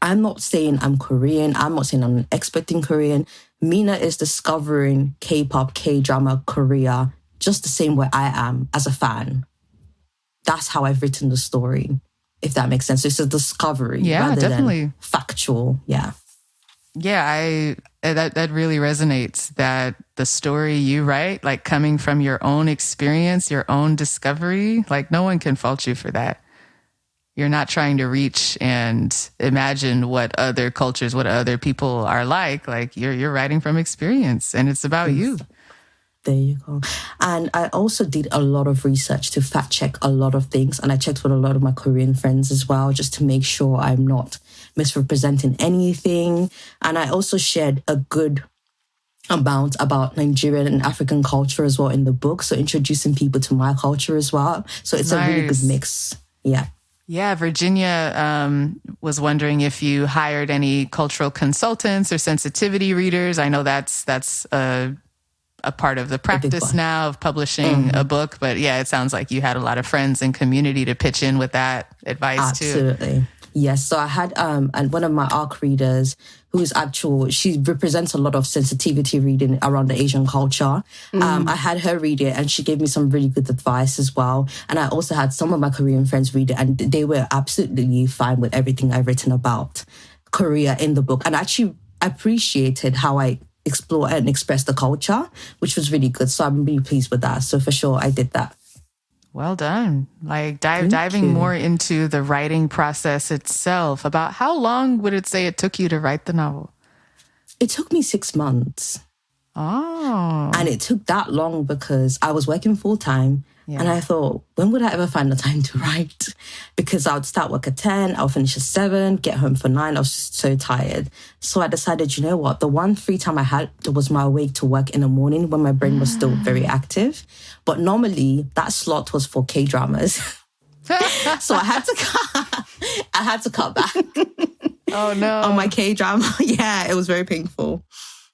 I'm not saying I'm Korean. I'm not saying I'm an expert in Korean. Mina is discovering K-pop, K-drama, Korea, just the same way I am as a fan. That's how I've written the story, if that makes sense. So it's a discovery rather than factual. Yeah. Yeah, that really resonates, that the story you write, like coming from your own experience, your own discovery, like no one can fault you for that. You're not trying to reach and imagine what other cultures, what other people are like. Like you're writing from experience, and it's about you. There you go. And I also did a lot of research to fact check a lot of things. And I checked with a lot of my Korean friends as well, just to make sure I'm not misrepresenting anything. And I also shared a good amount about Nigerian and African culture as well in the book. So introducing people to my culture as well. So it's a really good mix. Yeah. Yeah, Virginia was wondering if you hired any cultural consultants or sensitivity readers. I know that's a part of the practice now of publishing a book. But yeah, it sounds like you had a lot of friends and community to pitch in with that advice too. Absolutely. Yes. So I had and one of my ARC readers, she represents a lot of sensitivity reading around the Asian culture. I had her read it, and she gave me some really good advice as well. And I also had some of my Korean friends read it, and they were absolutely fine with everything I've written about Korea in the book. And actually appreciated how I explore and express the culture, which was really good. So I'm really pleased with that. So for sure, I did that. Well done. Like diving more into the writing process itself. About how long would it say it took you to write the novel? It took me 6 months. Oh. And it took that long because I was working full time. Yeah. And I thought, when would I ever find the time to write? Because I would start work at 10, I'll finish at 7, get home for 9. I was just so tired. So I decided, you know what? The one free time I had was my awake to work in the morning when my brain was still very active. But normally that slot was for K-dramas. So I had to cut back. Oh no. On my K-drama. Yeah, it was very painful.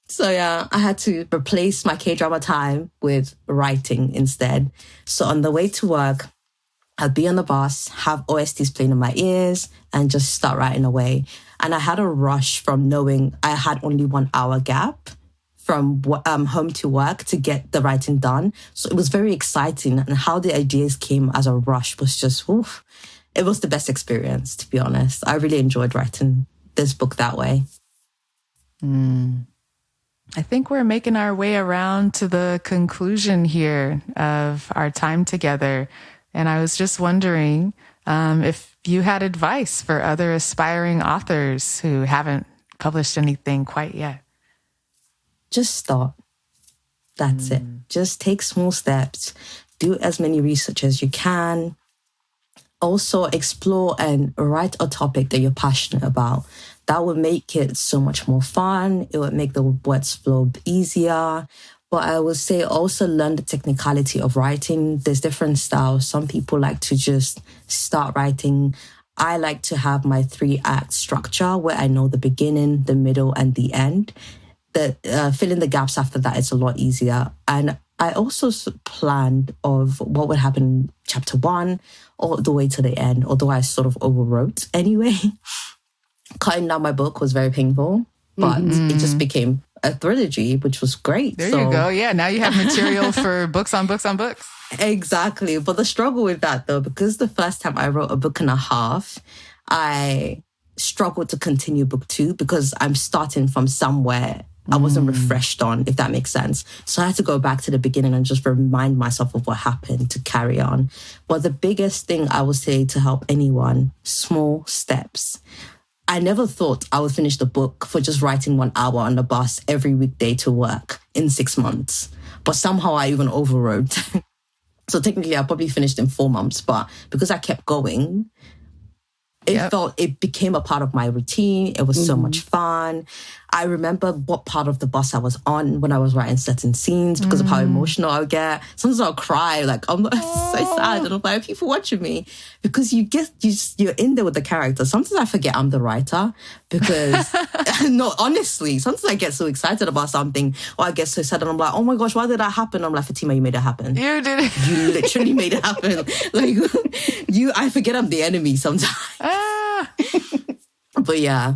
So yeah, I had to replace my K-drama time with writing instead. So on the way to work, I'd be on the bus, have OSTs playing in my ears, and just start writing away. And I had a rush from knowing I had only 1 hour gap from home to work to get the writing done. So it was very exciting. And how the ideas came as a rush was just, oof. It was the best experience, to be honest. I really enjoyed writing this book that way. I think we're making our way around to the conclusion here of our time together. And I was just wondering if you had advice for other aspiring authors who haven't published anything quite yet. Just start. That's it. Just take small steps. Do as many research as you can. Also explore and write a topic that you're passionate about. That would make it so much more fun. It would make the words flow easier. But I would say also learn the technicality of writing. There's different styles. Some people like to just start writing. I like to have my 3-act structure where I know the beginning, the middle, and the end. Fill in the gaps after that, it's a lot easier. And I also planned of what would happen in chapter 1 all the way to the end, although I sort of overwrote anyway. Cutting down my book was very painful, but it just became a trilogy, which was great. There you go. Yeah, now you have material for books on books on books. Exactly. But the struggle with that, though, because the first time I wrote a book and a half, I struggled to continue book 2 because I'm starting from somewhere I wasn't refreshed on, if that makes sense. So I had to go back to the beginning and just remind myself of what happened to carry on. But the biggest thing I would say to help anyone, small steps. I never thought I would finish the book for just writing 1 hour on the bus every weekday to work in 6 months. But somehow I even overwrote. So technically I probably finished in 4 months, but because I kept going, it became a part of my routine. It was so much fun. I remember what part of the bus I was on when I was writing certain scenes because of how emotional I would get. Sometimes I'll cry, like, I'm so sad. And I'm like, people watching me. Because you're in there with the character. Sometimes I forget I'm the writer because, no, honestly, sometimes I get so excited about something or I get so sad and I'm like, oh my gosh, why did that happen? I'm like, Fatima, you made it happen. You did it. You literally made it happen. Like, I forget I'm the enemy sometimes. But yeah.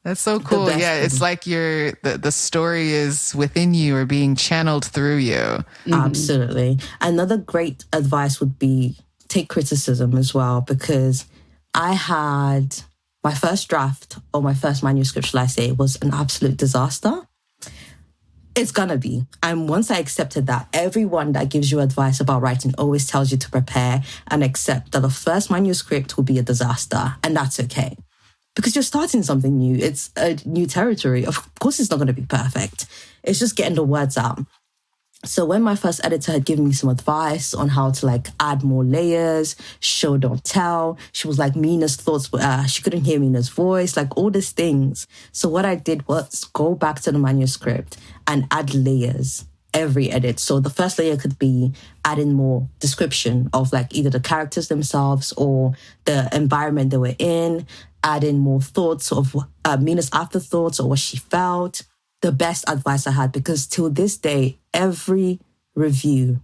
That's so cool. Yeah, it's like the story is within you or being channeled through you. Absolutely. Another great advice would be take criticism as well, because I had my first draft or my first manuscript, shall I say, was an absolute disaster. It's gonna be. And once I accepted that, everyone that gives you advice about writing always tells you to prepare and accept that the first manuscript will be a disaster, and that's okay. Because you're starting something new. It's a new territory. Of course, it's not going to be perfect. It's just getting the words out. So when my first editor had given me some advice on how to add more layers, show, don't tell, she was like, Mina's thoughts, she couldn't hear Mina's voice, all these things. So what I did was go back to the manuscript and add layers every edit. So the first layer could be adding more description of either the characters themselves or the environment they were in, adding more thoughts of Mina's afterthoughts or what she felt. The best advice I had, because till this day, every review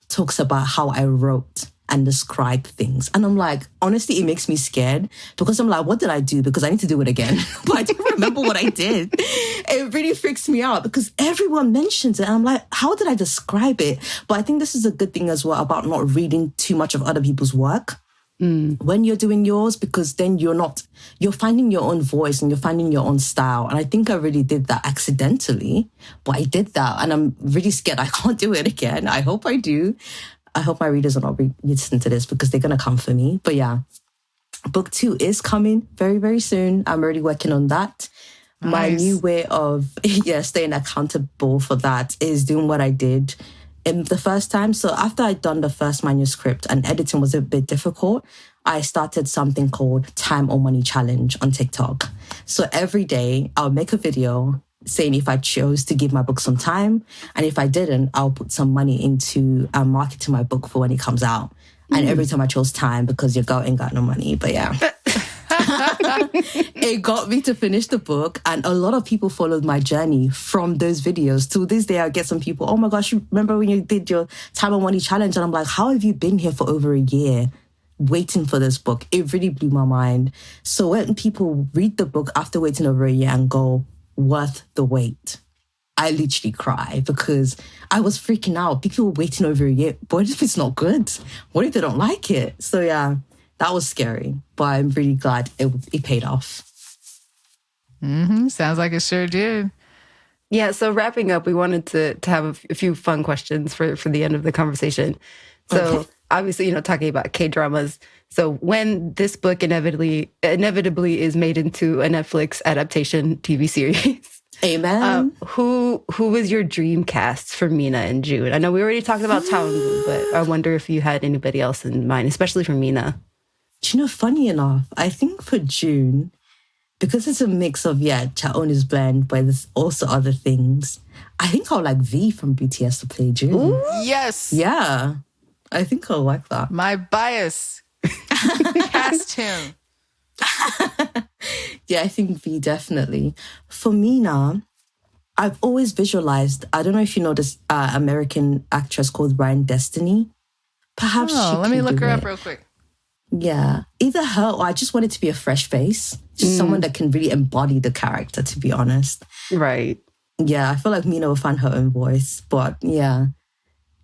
talks about how I wrote and described things. And I'm like, honestly, it makes me scared because I'm like, what did I do? Because I need to do it again. But I don't remember what I did. It really freaks me out because everyone mentions it. And I'm like, how did I describe it? But I think this is a good thing as well about not reading too much of other people's work. When you're doing yours, because then you're finding your own voice and you're finding your own style. And I think I really did that accidentally, but I did that and I'm really scared I can't do it again. I hope I do. I hope my readers are not listening to this because they're going to come for me. But yeah, book 2 is coming very, very soon. I'm already working on that. Nice. My new way of staying accountable for that is doing what I did in the first time. So after I'd done the first manuscript and editing was a bit difficult, I started something called Time or Money Challenge on TikTok. So every day I'll make a video saying if I chose to give my book some time, and if I didn't, I'll put some money into marketing my book for when it comes out. And every time I chose time because your girl ain't got no money, but yeah. It got me to finish the book, and a lot of people followed my journey from those videos. To this day, I get some people, oh my gosh, remember when you did your Time and Money Challenge? And I'm like, how have you been here for over a year waiting for this book? It really blew my mind. So when people read the book after waiting over a year and go, worth the wait, I literally cry because I was freaking out. People were waiting over a year. What if it's not good? What if they don't like it? So yeah, that was scary, but I'm really glad it paid off. Sounds like it sure did. Yeah, so wrapping up, we wanted to have a few fun questions for the end of the conversation. So obviously, talking about K-dramas. So when this book inevitably is made into a Netflix adaptation TV series, Amen. who was your dream cast for Mina and June? I know we already talked about Taewon, but I wonder if you had anybody else in mind, especially for Mina. Do you know, funny enough, I think for June, because it's a mix of, Chaonu's blend, but there's also other things. I think I'll like V from BTS to play June. Ooh. Yes. Yeah. I think I'll like that. My bias. Cast him. Yeah, I think V definitely. For Mina, I've always visualized, I don't know if you know this American actress called Ryan Destiny. Perhaps let me look her up real quick. Yeah, either her or I just want it to be a fresh face. Just someone that can really embody the character, to be honest. Right. Yeah, I feel like Mina will find her own voice. But yeah,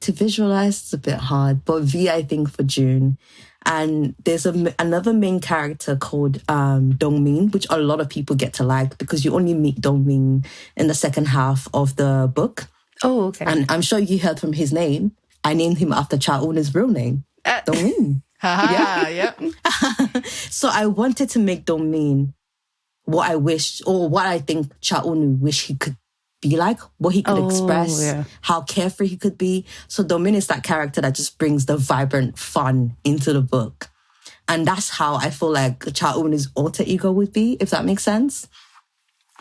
to visualize, it's a bit hard. But V, I think, for June. And there's another main character called Dongmin, which a lot of people get to like because you only meet Dongmin in the second half of the book. Oh, okay. And I'm sure you heard from his name. I named him after Cha Eun's real name, Dongmin. Yep. So I wanted to make Dongmin what I wish, or what I think Cha Eun wish he could be like, what he could express, how carefree he could be. So Dongmin is that character that just brings the vibrant fun into the book. And that's how I feel like Cha Eun's alter ego would be, if that makes sense.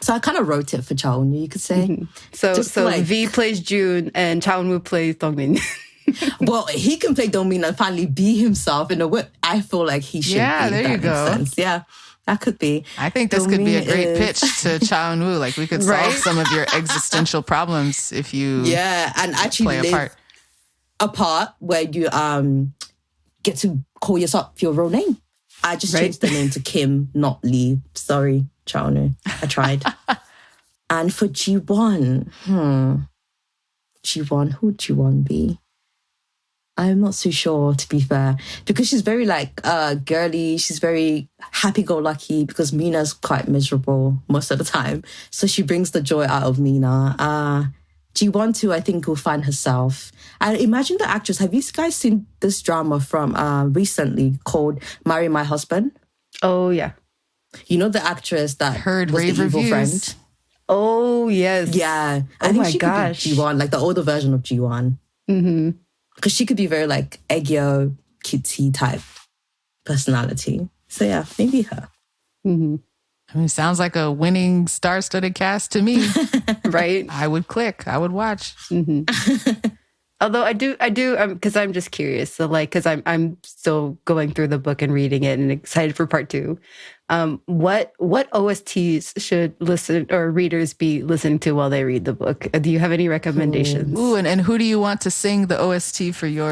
So I kind of wrote it for Cha Eun, you could say. Mm-hmm. So like, V plays June and Cha Eun plays Dongmin. Well, he can play Dongmin and finally be himself in a way I feel like he should be. Yeah, there you go. Sense. Yeah, that could be. I think this could be a great pitch to Cha Eun-woo. Like, we could solve some of your existential problems if you and actually play live a part where you get to call yourself your real name. I just changed the name to Kim, not Lee. Sorry, Cha Eun-woo. I tried. And for Ji-won, Ji-won, who would Ji-won be? I'm not so sure, to be fair, because she's very girly. She's very happy-go-lucky because Mina's quite miserable most of the time. So she brings the joy out of Mina. Ji-won too, I think, will find herself. And imagine the actress. Have you guys seen this drama from recently called Marry My Husband? Oh, yeah. You know the actress that heard was rave the evil reviews. friend? Oh, yes. Yeah. I think she could be Ji-won, like the older version of Ji-won. Mm-hmm. Because she could be very like Aegyo, cutesy type personality. So yeah, maybe her. Mm-hmm. I mean, sounds like a winning star-studded cast to me. Right? I would click. I would watch. Mm-hmm. Although I do, because I'm just curious. So because I'm still going through the book and reading it and excited for part 2. What OSTs should readers be listening to while they read the book? Do you have any recommendations? Ooh, and who do you want to sing the OST for your...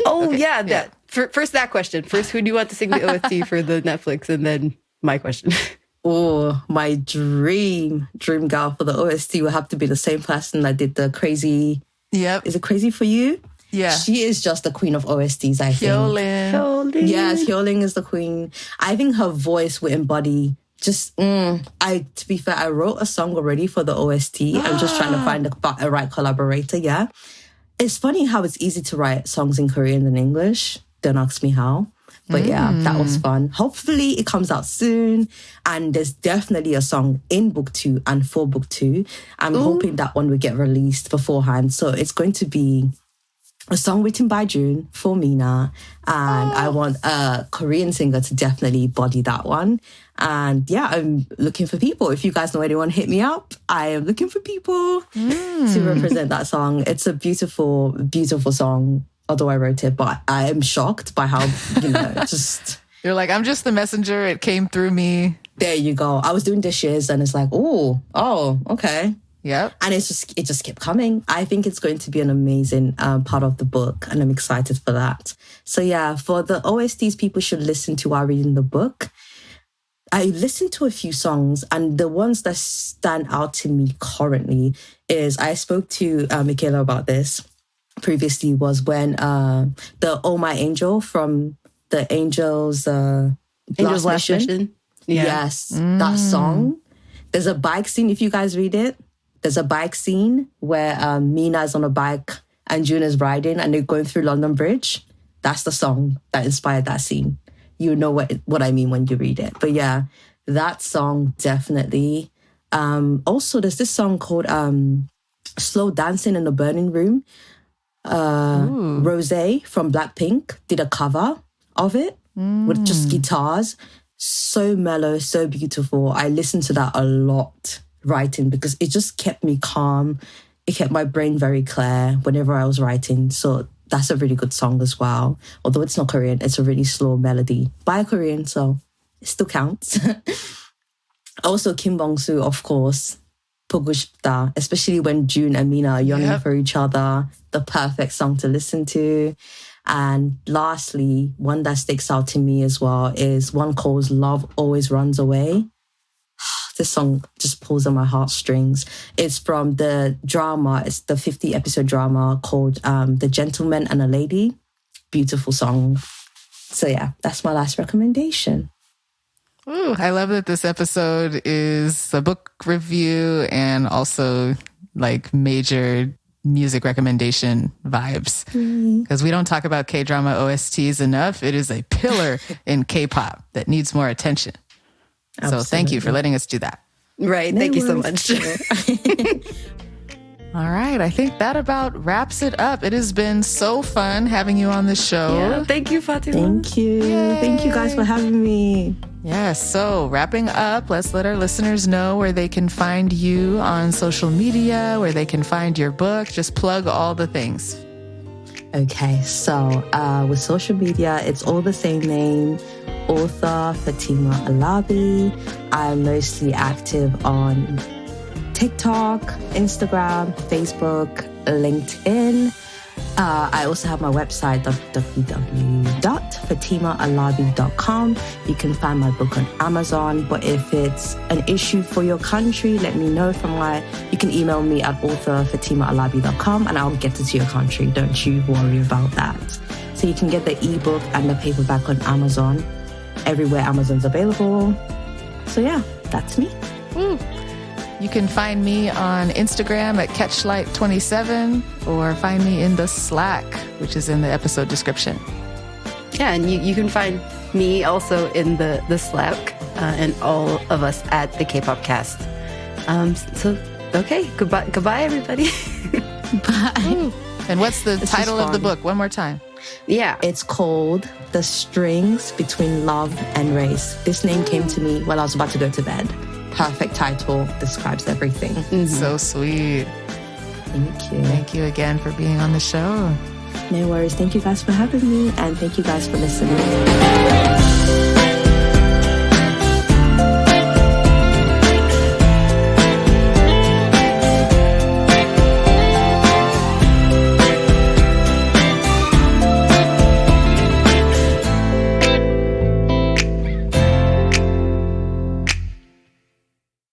That. First that question. First, who do you want to sing the OST for the Netflix? And then my question. Oh, my dream girl for the OST will have to be the same person that did the Crazy... Yep. Is it Crazy for You? Yeah. She is just the queen of OSTs, I think. Hyolyn. Yes, Hyolyn is the queen. I think her voice will embody just... to be fair, I wrote a song already for the OST. I'm just trying to find a right collaborator, yeah. It's funny how it's easy to write songs in Korean than English. Don't ask me how. But yeah, that was fun. Hopefully it comes out soon. And there's definitely a song in book 2 and for book 2. I'm hoping that one will get released beforehand. So it's going to be a song written by June for Mina. And I want a Korean singer to definitely body that one. And yeah, I'm looking for people. If you guys know anyone, hit me up. I am looking for people to represent that song. It's a beautiful, beautiful song. Although I wrote it, but I am shocked by how, just... You're like, I'm just the messenger. It came through me. There you go. I was doing dishes and it's like, oh, okay. Yep. And it just kept coming. I think it's going to be an amazing part of the book and I'm excited for that. So yeah, for the OSTs people should listen to while reading the book, I listened to a few songs and the ones that stand out to me currently is, I spoke to Michaela about this previously, was when the Oh My Angel from the Angels Last Mission. Yeah. Yes, that song. There's a bike scene if you guys read it. there's a bike scene where Mina's on a bike and June is riding and they're going through London Bridge. That's the song that inspired that scene. You know what I mean when you read it. But yeah, that song definitely. Also, there's this song called Slow Dancing in the Burning Room. Rosé from Blackpink did a cover of it with just guitars. So mellow, so beautiful. I listened to that a lot writing because it just kept me calm. It kept my brain very clear whenever I was writing. So that's a really good song as well. Although it's not Korean, it's a really slow melody by a Korean, so it still counts. Also, Kim Bong-soo, of course, 보고 싶다, especially when June and Mina are yearning for each other. The perfect song to listen to. And lastly, one that sticks out to me as well is one called Love Always Runs Away. This song just pulls on my heartstrings. It's from the drama. It's the 50-episode drama called The Gentleman and a Lady. Beautiful song. So yeah, that's my last recommendation. Ooh, I love that this episode is a book review and also like major music recommendation vibes. Because we don't talk about K-drama OSTs enough. It is a pillar in K-pop that needs more attention. Absolutely. So thank you for letting us do that. Right. Thank you so much. All right. I think that about wraps it up. It has been so fun having you on the show. Yeah, thank you, Fatima. Thank you. Yay. Thank you guys for having me. Yes. So wrapping up, let's let our listeners know where they can find you on social media, where they can find your book. Just plug all the things. Okay, so with social media, it's all the same name, author Fatima Alabi. I'm mostly active on TikTok, Instagram, Facebook, LinkedIn. I also have my website, www.fatimaalabi.com. You can find my book on Amazon. But if it's an issue for your country, let me know you can email me at author@fatimaalabi.com and I'll get it to your country. Don't you worry about that. So you can get the ebook and the paperback on Amazon, everywhere Amazon's available. So yeah, that's me. You can find me on Instagram at Catchlight27 or find me in the Slack, which is in the episode description. Yeah, and you can find me also in the Slack and all of us at the Kpopcast. So, okay, goodbye, everybody. Bye. And what's the title of the book? One more time. Yeah. It's called The Strings Between Love and Race. This name came to me while I was about to go to bed. Perfect title, describes everything. So sweet. Thank you. Thank you again for being on the show. No worries. Thank you guys for having me and thank you guys for listening.